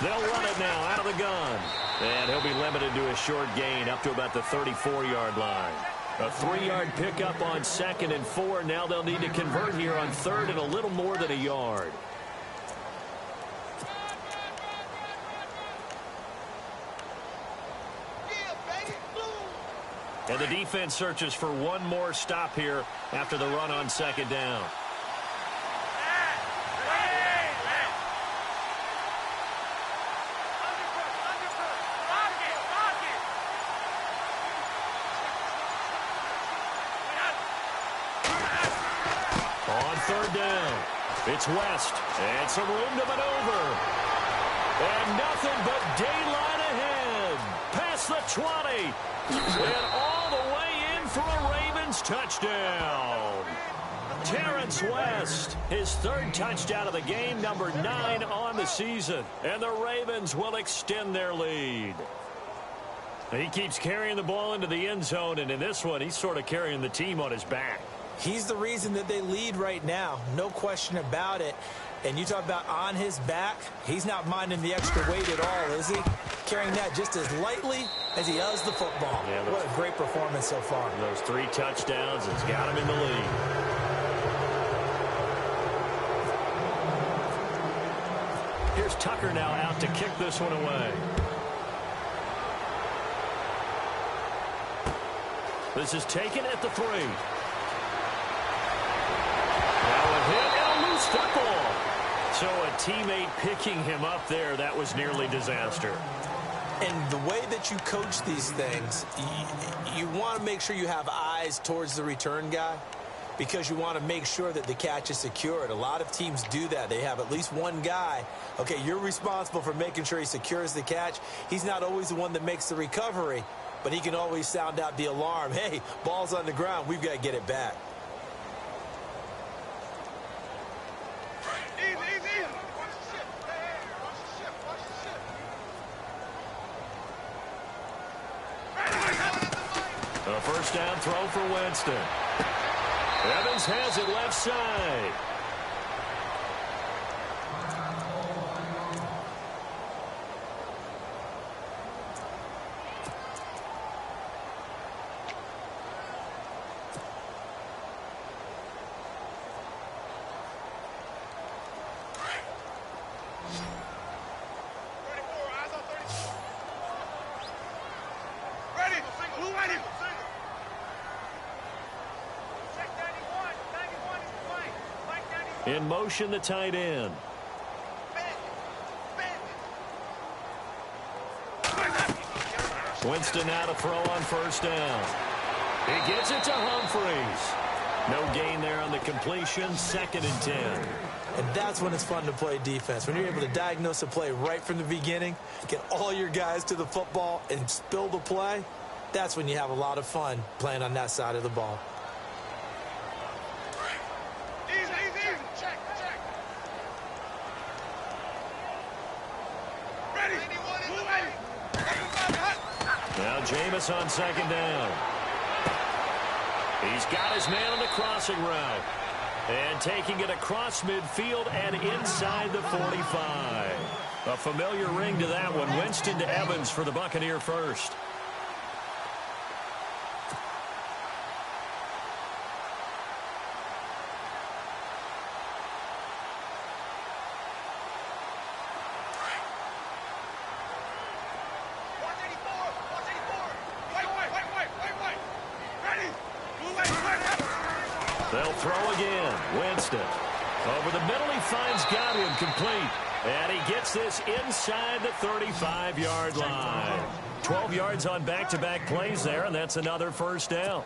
They'll run it now out of the gun. And he'll be limited to a short gain up to about the 34-yard line. A 3-yard pickup on 2nd and 4. Now they'll need to convert here on 3rd and a little more than a yard. And the defense searches for one more stop here after the run on 2nd down. On 3rd down, it's West, and some room to maneuver. And nothing but daylight ahead. Past the 20. And all the way in for a Ravens touchdown. Terrence West, his 3rd touchdown of the game, number 9 on the season. And the Ravens will extend their lead. He keeps carrying the ball into the end zone, and in this one, he's sort of carrying the team on his back. He's the reason that they lead right now. No question about it. And you talk about on his back, he's not minding the extra weight at all, is he? Carrying that just as lightly as he does the football. Yeah, what a great performance so far. Those 3 touchdowns has got him in the lead. Here's Tucker now out to kick this one away. This is taken at the 3. Now a hit and a loose football. So a teammate picking him up there, that was nearly disaster. And the way that you coach these things, you want to make sure you have eyes towards the return guy, because you want to make sure that the catch is secured. A lot of teams do that. They have at least one guy. Okay, you're responsible for making sure he secures the catch. He's not always the one that makes the recovery, but he can always sound out the alarm. Hey, ball's on the ground. We've got to get it back. A first down throw for Winston. Evans has it left side. In motion, the tight end. Winston now to throw on first down. He gets it to Humphries. No gain there on the completion. 2nd and 10. And that's when it's fun to play defense. When you're able to diagnose a play right from the beginning, get all your guys to the football and spill the play, that's when you have a lot of fun playing on that side of the ball. Check. Ready. Now Jameis on 2nd down. He's got his man on the crossing route. And taking it across midfield and inside the 45. A familiar ring to that one. Winston to Evans for the Buccaneer first. They'll throw again. Winston. Over the middle, he finds Godwin complete. And he gets this inside the 35-yard line. 12 yards on back-to-back plays there, and that's another first down.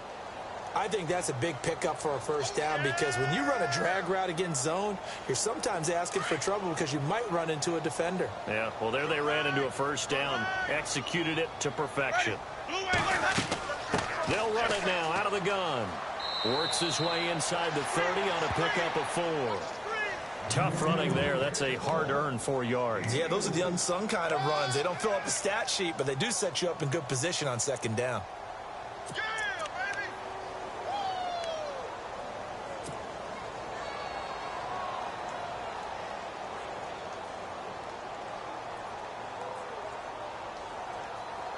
I think that's a big pickup for a first down because when you run a drag route against zone, you're sometimes asking for trouble because you might run into a defender. Yeah, well, there they ran into a first down. Executed it to perfection. They'll run it now out of the gun. Works his way inside the 30 on a pickup of 4. Tough running there. That's a hard-earned 4 yards. Yeah, those are the unsung kind of runs. They don't fill up the stat sheet, but they do set you up in good position on 2nd down.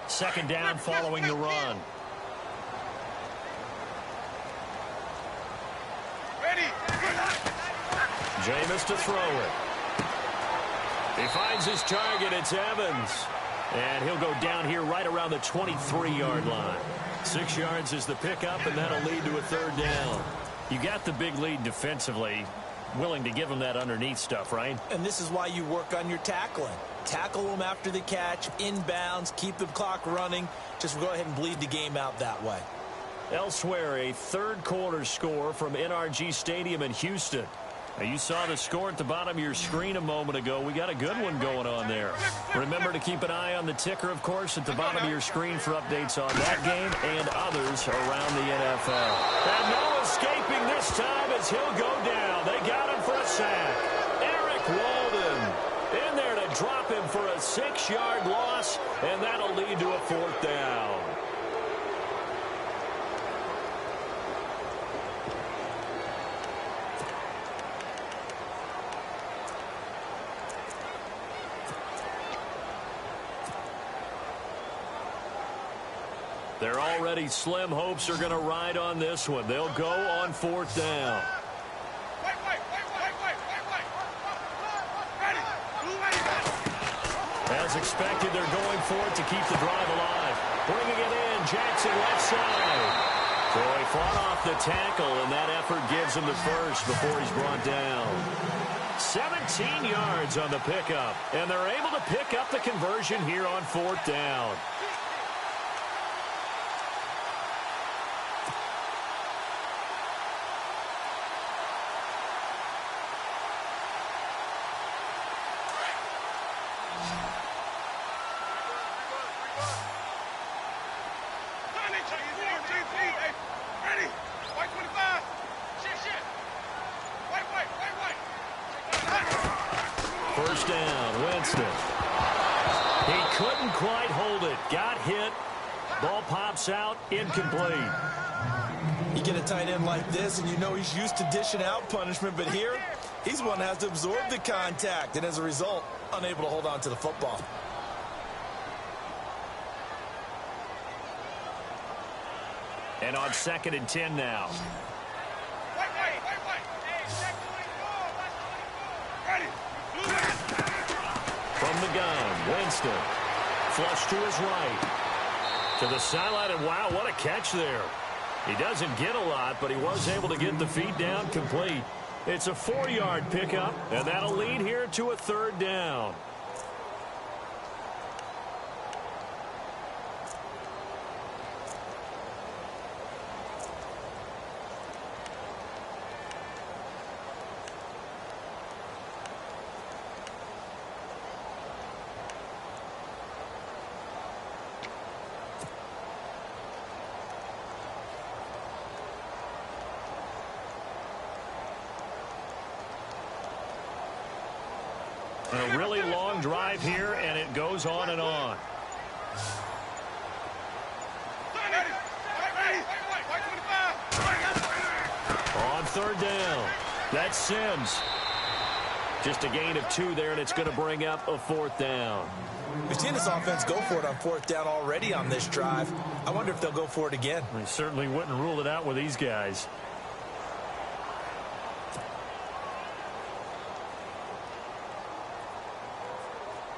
Second down following the run. Jameis to throw it. He finds his target. It's Evans. And he'll go down here right around the 23-yard line. 6 yards is the pickup, and that'll lead to a 3rd down. You got the big lead defensively. Willing to give him that underneath stuff, right? And this is why you work on your tackling. Tackle them after the catch, inbounds, keep the clock running. Just go ahead and bleed the game out that way. Elsewhere, a third-quarter score from NRG Stadium in Houston. Now, you saw the score at the bottom of your screen a moment ago. We got a good one going on there. Remember to keep an eye on the ticker, of course, at the bottom of your screen for updates on that game and others around the NFL. And no escaping this time as he'll go down. They got him for a sack. Eric Walden in there to drop him for a 6-yard loss, and that'll lead to a 4th down. Their already slim hopes are going to ride on this one. They'll go on 4th down. As expected, they're going for it to keep the drive alive. Bringing it in, Jackson left side. So he fought off the tackle, and that effort gives him the first before he's brought down. 17 yards on the pickup, and they're able to pick up the conversion here on 4th down. First down, Winston. He couldn't quite hold it. Got hit. Ball pops out, incomplete. You get a tight end like this, and you know he's used to dishing out punishment, but here, he's one that has to absorb the contact, and as a result, unable to hold on to the football. And on 2nd and 10 now. From the gun, Winston. Flush to his right. To the sideline, and wow, what a catch there. He doesn't get a lot, but he was able to get the feet down complete. It's a 4-yard pickup, and that'll lead here to a 3rd down. A really long drive here, and it goes on and on. On third down, that's Sims. Just a gain of 2 there, and it's going to bring up a 4th down. We've seen this offense go for it on 4th down already on this drive. I wonder if they'll go for it again. They certainly wouldn't rule it out with these guys.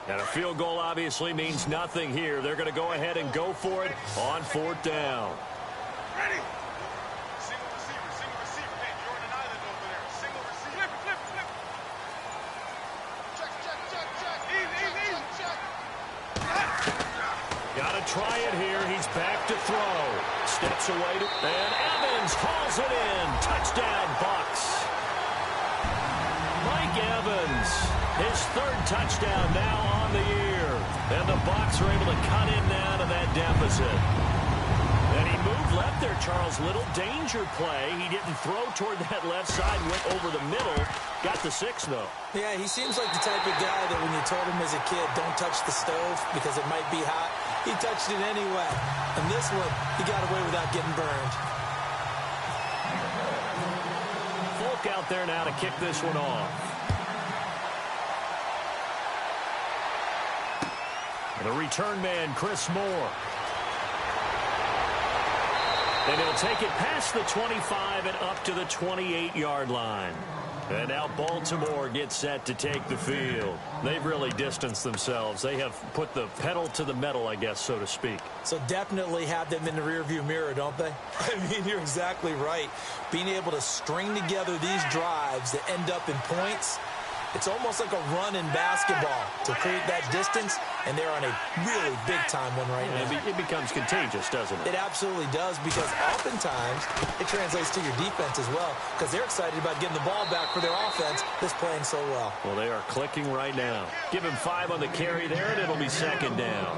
And a field goal obviously means nothing here. They're going to go ahead and go for it on 4th down. Ready. Single receiver, man. You're on an island over there. Single receiver. Flip. Check. Easy. Check. Got to try it here. He's back to throw. Steps away and Evans hauls it in. Touchdown, Bucs. Mike Evans, his 3rd touchdown now on the year. And the Bucs are able to cut him down to that deficit. And he moved left there, Charles. Little danger play. He didn't throw toward that left side, went over the middle. Got the 6, though. Yeah, he seems like the type of guy that when you told him as a kid, don't touch the stove because it might be hot, he touched it anyway. And this one, he got away without getting burned. Folk out there now to kick this one off. The return man, Chris Moore. And he'll take it past the 25 and up to the 28-yard line. And now Baltimore gets set to take the field. They've really distanced themselves. They have put the pedal to the metal, I guess, so to speak. So definitely have them in the rearview mirror, don't they? I mean, you're exactly right. Being able to string together these drives that end up in points, it's almost like a run in basketball to create that distance, and they're on a really big-time one right now. It becomes contagious, doesn't it? It absolutely does, because oftentimes it translates to your defense as well, because they're excited about getting the ball back for their offense that's playing so well. Well, they are clicking right now. Give him 5 on the carry there, and it'll be 2nd down.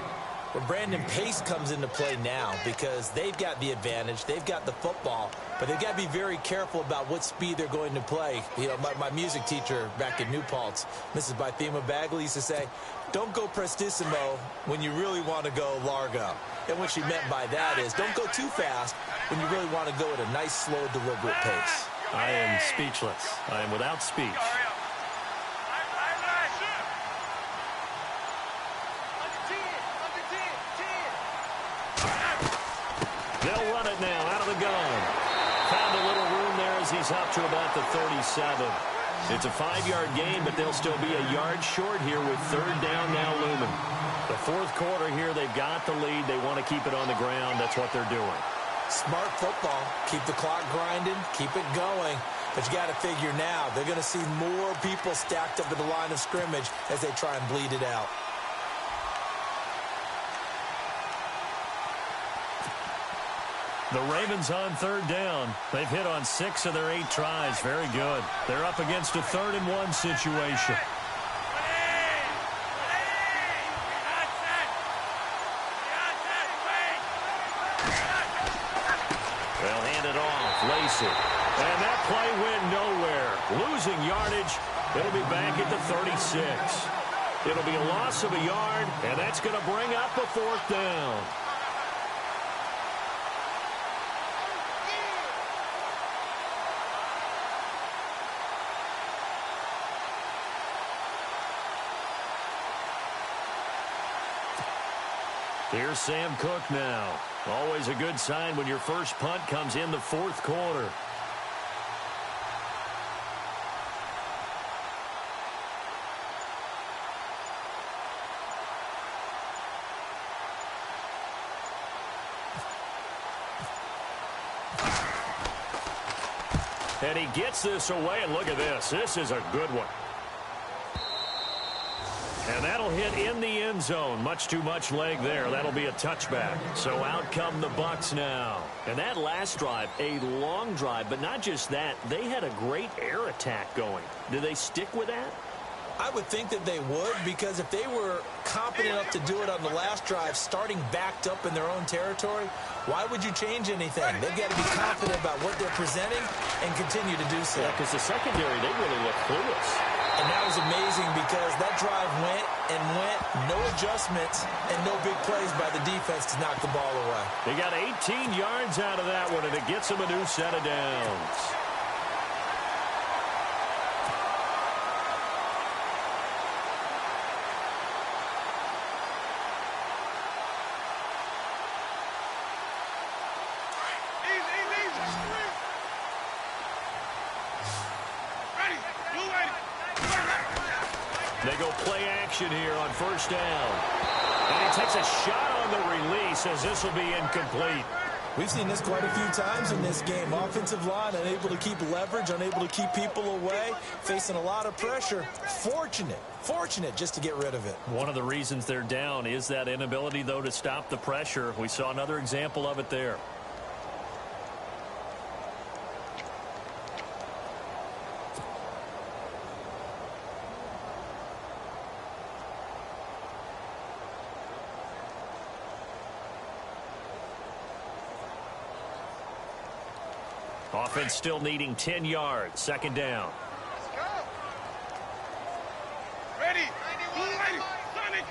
Well, Brandon, pace comes into play now because they've got the advantage. They've got the football, but they've got to be very careful about what speed they're going to play. You know, my music teacher back in New Paltz, Mrs. Bythema Bagley, used to say, don't go prestissimo when you really want to go largo. And what she meant by that is don't go too fast when you really want to go at a nice, slow, deliberate pace. I am speechless. I am without speech. They'll run it now out of the gun. Found a little room there as he's up to about the 37. It's a 5-yard gain, but they'll still be a yard short here with 3rd down now looming. The 4th quarter here, they've got the lead. They want to keep it on the ground. That's what they're doing. Smart football. Keep the clock grinding. Keep it going. But you got to figure now, they're going to see more people stacked up at the line of scrimmage as they try and bleed it out. The Ravens on 3rd down. They've hit on 6 of their 8 tries. Very good. They're up against a 3rd and 1 situation. They'll hand it off. Lacey. And that play went nowhere. Losing yardage. It'll be back at the 36. It'll be a loss of a yard, and that's going to bring up a 4th down. Here's Sam Cook now. Always a good sign when your first punt comes in the 4th quarter. And he gets this away, and look at this. This is a good one. And that'll hit in the end zone. Much too much leg there. That'll be a touchback. So out come the Bucs now. And that last drive, a long drive, but not just that. They had a great air attack going. Do they stick with that? I would think that they would, because if they were competent enough to do it on the last drive, starting backed up in their own territory, why would you change anything? They've got to be confident about what they're presenting and continue to do so. Yeah, because the secondary, they really look clueless. And that was amazing because that drive went and went, no adjustments, and no big plays by the defense to knock the ball away. They got 18 yards out of that one, and it gets them a new set of downs. They go play action here on first down. And he takes a shot on the release as this will be incomplete. We've seen this quite a few times in this game. Offensive line unable to keep leverage, unable to keep people away, facing a lot of pressure. Fortunate just to get rid of it. One of the reasons they're down is that inability, though, to stop the pressure. We saw another example of it there. Offense still needing 10 yards. Second down. Let's go. Ready. Ready. Sonic.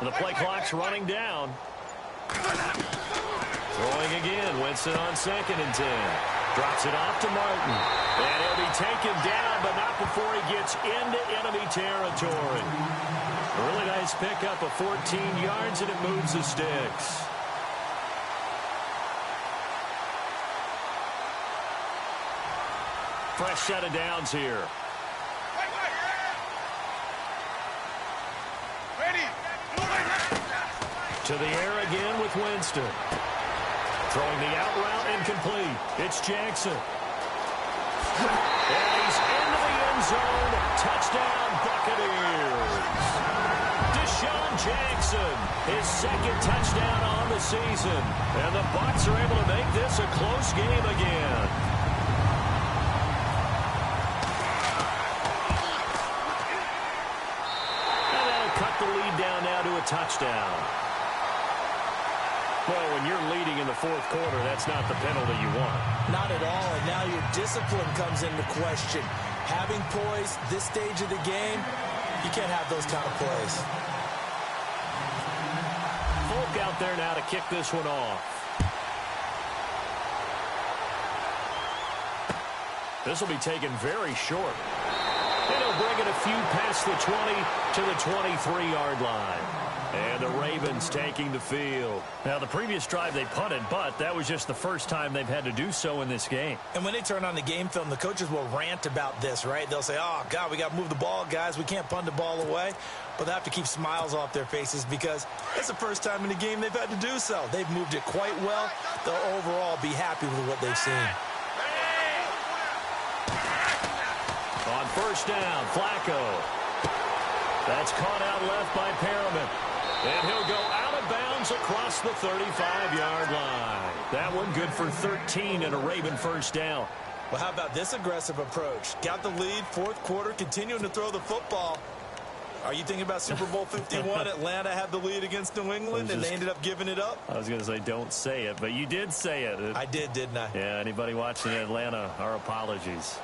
The play clock's running down. Throwing again. Winston on 2nd and 10. Drops it off to Martin. And he'll be taken down, but not before he gets into enemy territory. A really nice pickup of 14 yards, and it moves the sticks. Fresh set of downs here. Ready. To the air again with Winston. Throwing the out route incomplete. It's Jackson. And he's into the end zone. Touchdown, Buccaneers. Jackson, his 2nd touchdown on the season. And the Bucs are able to make this a close game again. And that'll cut the lead down now to a touchdown. Well, when you're leading in the 4th quarter, that's not the penalty you want. Not at all, and now your discipline comes into question. Having poise this stage of the game, you can't have those kind of plays. Out there now to kick this one off. This will be taken very short. And he'll bring it a few past the 20 to the 23-yard line. And the Ravens taking the field. Now, the previous drive they punted, but that was just the first time they've had to do so in this game. And when they turn on the game film, the coaches will rant about this, right? They'll say, oh, God, we got to move the ball, guys. We can't punt the ball away. But they have to keep smiles off their faces because it's the first time in the game they've had to do so. They've moved it quite well. They'll overall be happy with what they've seen. On first down, Flacco. That's caught out left by Perriman. And he'll go out of bounds across the 35-yard line. That one good for 13 and a Raven first down. Well, how about this aggressive approach? Got the lead, 4th quarter, continuing to throw the football. Are you thinking about Super Bowl 51? Atlanta had the lead against New England, and they ended up giving it up? I was going to say don't say it, but you did say it. I did, didn't I? Yeah, anybody watching Atlanta, our apologies.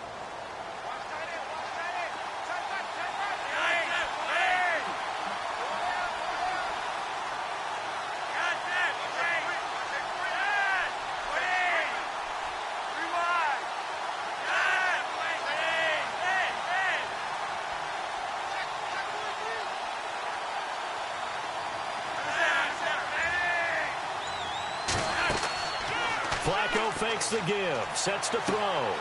Flacco fakes the give, sets to throw.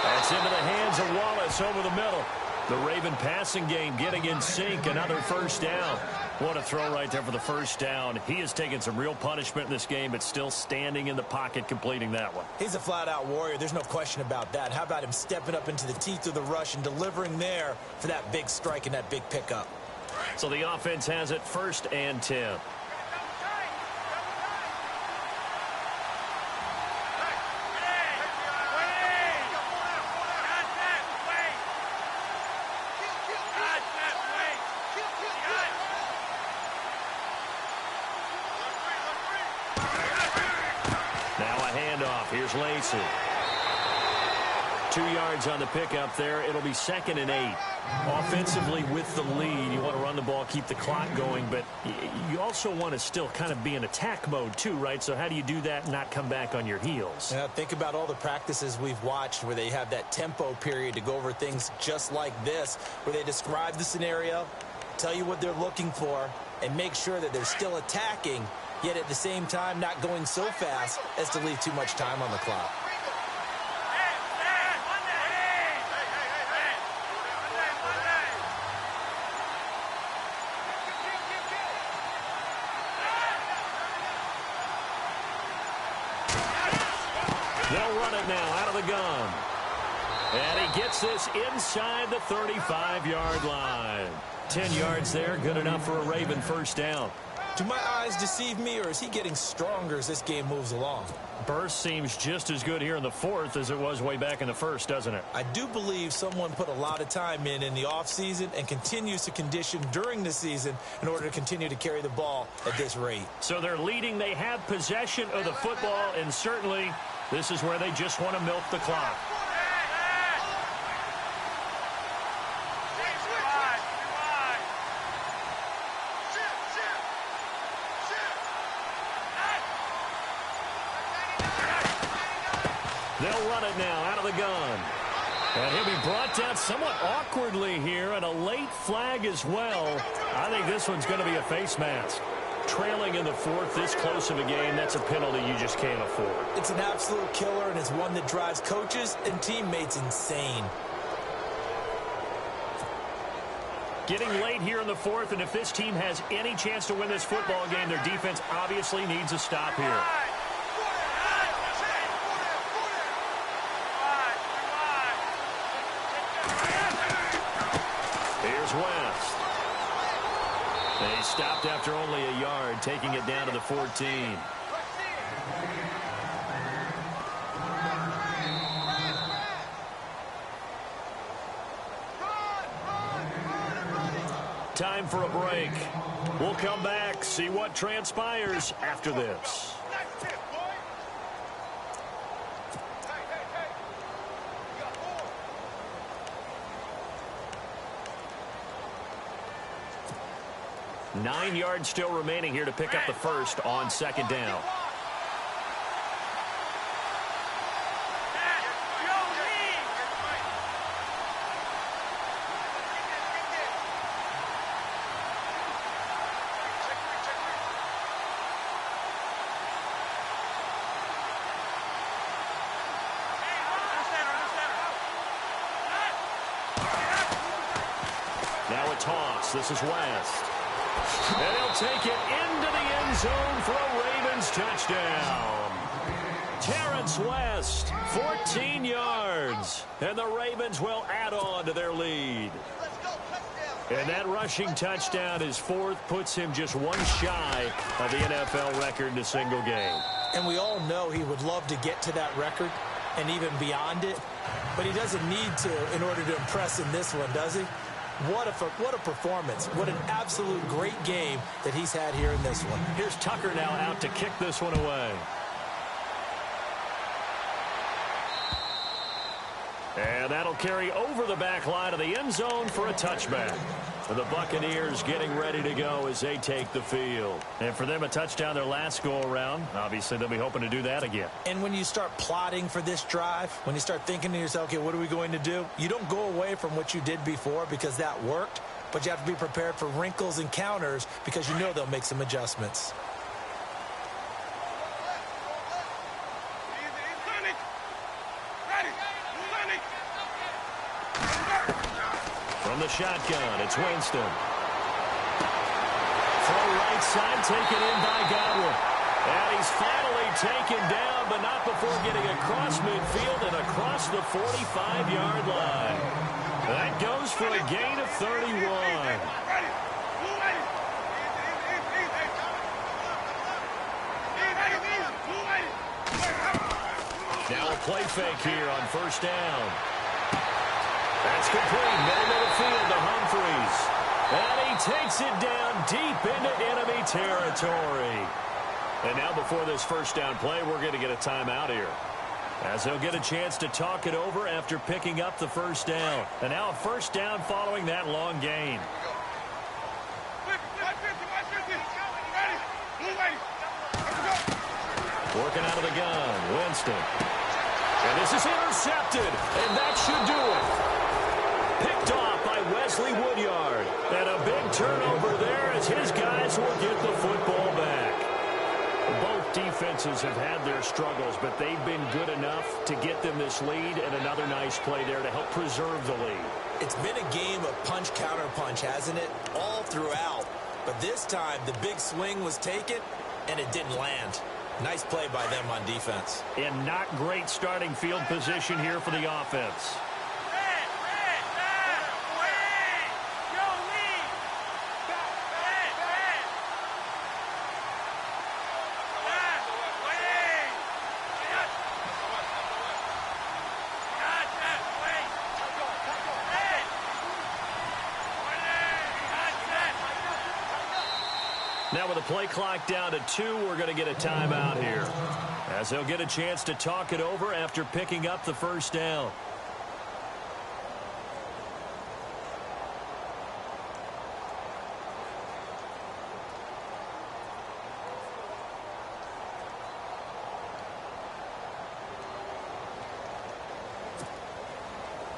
That's into the hands of Wallace over the middle. The Raven passing game getting in sync, another first down. What a throw right there for the first down. He has taken some real punishment in this game, but still standing in the pocket completing that one. He's a flat-out warrior. There's no question about that. How about him stepping up into the teeth of the rush and delivering there for that big strike and that big pickup? So the offense has it 1st and 10. off. Here's Lacey. 2 yards on the pickup there. It'll be 2nd and 8. Offensively with the lead, you want to run the ball, keep the clock going, but you also want to still kind of be in attack mode too, right? So how do you do that and not come back on your heels? Yeah, think about all the practices we've watched where they have that tempo period to go over things just like this, where they describe the scenario, tell you what they're looking for, and make sure that they're still attacking, yet at the same time not going so fast as to leave too much time on the clock. They'll run it now out of the gun. And he gets this inside the 35-yard line. 10 yards there, good enough for a Raven first down. Do my eyes deceive me, or is he getting stronger as this game moves along? Burst seems just as good here in the 4th as it was way back in the 1st, doesn't it? I do believe someone put a lot of time in the offseason and continues to condition during the season in order to continue to carry the ball at this rate. So they're leading. They have possession of the football, and certainly this is where they just want to milk the clock. They'll run it now out of the gun. And he'll be brought down somewhat awkwardly here, and a late flag as well. I think this one's going to be a face mask. Trailing in the 4th, this close of a game, that's a penalty you just can't afford. It's an absolute killer, and it's one that drives coaches and teammates insane. Getting late here in the 4th, and if this team has any chance to win this football game, their defense obviously needs a stop here. Here's West. They stopped after only a yard, taking it down to the 14. Time for a break. We'll come back, see what transpires after this. 9 yards still remaining here to pick up the first on 2nd down. Now a toss. This is West. And he'll take it into the end zone for a Ravens touchdown. Terrence West, 14 yards. And the Ravens will add on to their lead. And that rushing touchdown, his 4th, puts him just one shy of the NFL record in a single game. And we all know he would love to get to that record and even beyond it. But he doesn't need to in order to impress in this one, does he? What a performance. What an absolute great game that he's had here in this one. Here's Tucker now out to kick this one away. And that'll carry over the back line of the end zone for a touchback. The Buccaneers getting ready to go as they take the field. And for them, a touchdown their last go-around. Obviously, they'll be hoping to do that again. And when you start plotting for this drive, when you start thinking to yourself, okay, what are we going to do? You don't go away from what you did before because that worked, but you have to be prepared for wrinkles and counters because you know they'll make some adjustments. From the shotgun, it's Winston. From right side, taken in by Godwin. And he's finally taken down, but not before getting across midfield and across the 45-yard line. That goes for a gain of 31. Now a play fake here on first down. That's complete. Middle of the field to Humphreys. And he takes it down deep into enemy territory. And now before this first down play, we're going to get a timeout here. As he'll get a chance to talk it over after picking up the first down. And now a first down following that long gain. Working out of the gun, Winston. And this is intercepted, and that should do it. Picked off by Wesley Woodyard. And a big turnover there as his guys will get the football back. Both defenses have had their struggles, but they've been good enough to get them this lead, and another nice play there to help preserve the lead. It's been a game of punch-counter-punch, hasn't it? All throughout. But this time, the big swing was taken, and it didn't land. Nice play by them on defense. And not great starting field position here for the offense. Now with the play clock down to 2, we're going to get a timeout here. As they'll get a chance to talk it over after picking up the first down.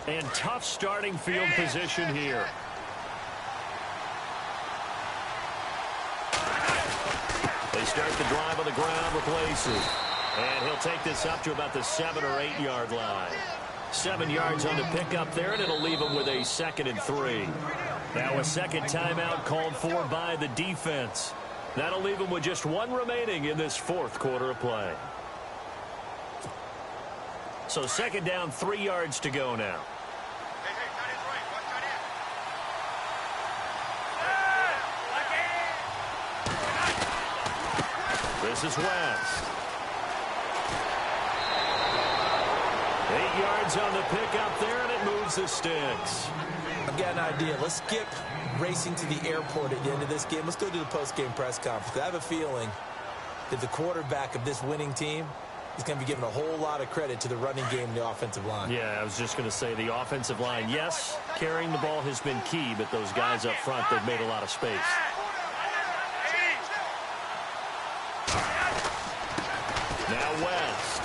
And tough starting field position here. They start the drive on the ground, replaces. And he'll take this up to about the 7 or 8 yard line. 7 yards on the pickup there, and it'll leave him with a 2nd and 3. Now a second timeout called for by the defense. That'll leave him with just 1 remaining in this 4th quarter of play. So 2nd down, 3 yards to go now. This is West. 8 yards on the pickup there, and it moves the sticks. I've got an idea. Let's skip racing to the airport at the end of this game. Let's go to the post-game press conference. I have a feeling that the quarterback of this winning team is going to be given a whole lot of credit to the running game and the offensive line. Yeah, I was just going to say the offensive line, yes, carrying the ball has been key, but those guys up front, they've made a lot of space. Now West.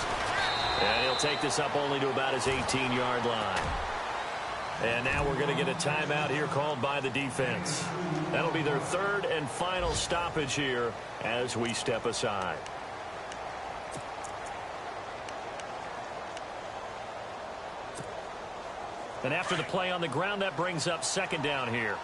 And he'll take this up only to about his 18-yard line. And now we're going to get a timeout here called by the defense. That'll be their 3rd and final stoppage here as we step aside. And after the play on the ground, that brings up 2nd down here.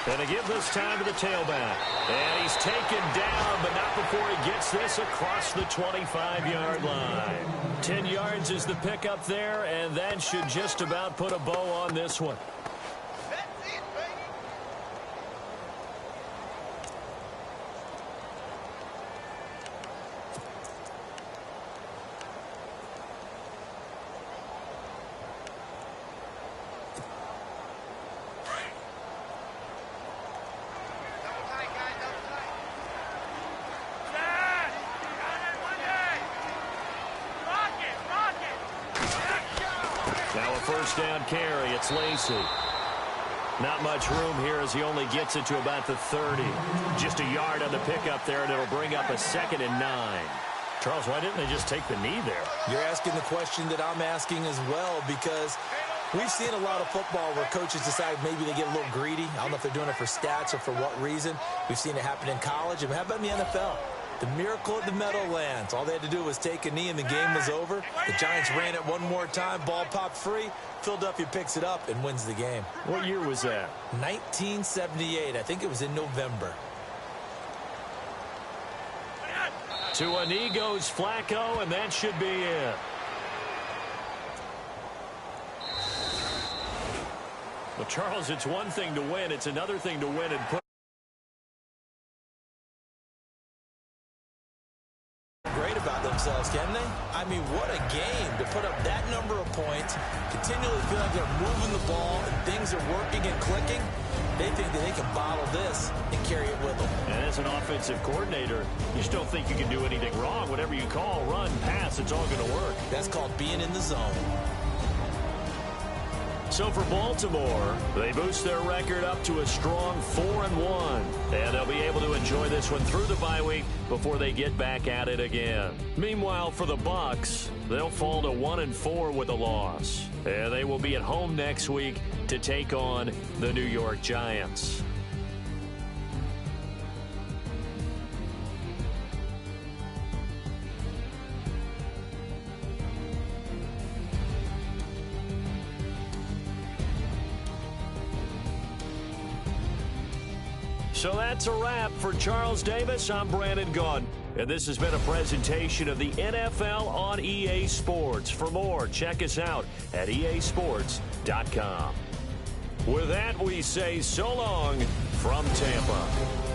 And to give this time to the tailback. And he's taken down, but not before he gets this across the 25-yard line. 10 yards is the pickup there, and that should just about put a bow on this one. First down carry. It's Lacey. Not much room here as he only gets it to about the 30. Just a yard on the pickup there, and it'll bring up a 2nd and 9. Charles, why didn't they just take the knee there? You're asking the question that I'm asking as well, because we've seen a lot of football where coaches decide maybe they get a little greedy. I don't know if they're doing it for stats or for what reason. We've seen it happen in college. And how about in the NFL? The miracle at the Meadowlands. All they had to do was take a knee and the game was over. The Giants ran it one more time. Ball popped free. Philadelphia picks it up and wins the game. What year was that? 1978. I think it was in November. To a knee goes Flacco, and that should be it. Well, Charles, it's one thing to win. It's another thing to win and put great about themselves, can they? I mean, what a game to put up that number of points, continually feel like they're moving the ball and things are working and clicking. They think that they can bottle this and carry it with them. And as an offensive coordinator, you just don't think you can do anything wrong. Whatever you call, run, pass, it's all going to work. That's called being in the zone. So for Baltimore, they boost their record up to a strong 4-1. And they'll be able to enjoy this one through the bye week before they get back at it again. Meanwhile, for the Bucs, they'll fall to 1-4 with a loss. And they will be at home next week to take on the New York Giants. So that's a wrap. For Charles Davis, I'm Brandon Gaudin. And this has been a presentation of the NFL on EA Sports. For more, check us out at easports.com. With that, we say so long from Tampa.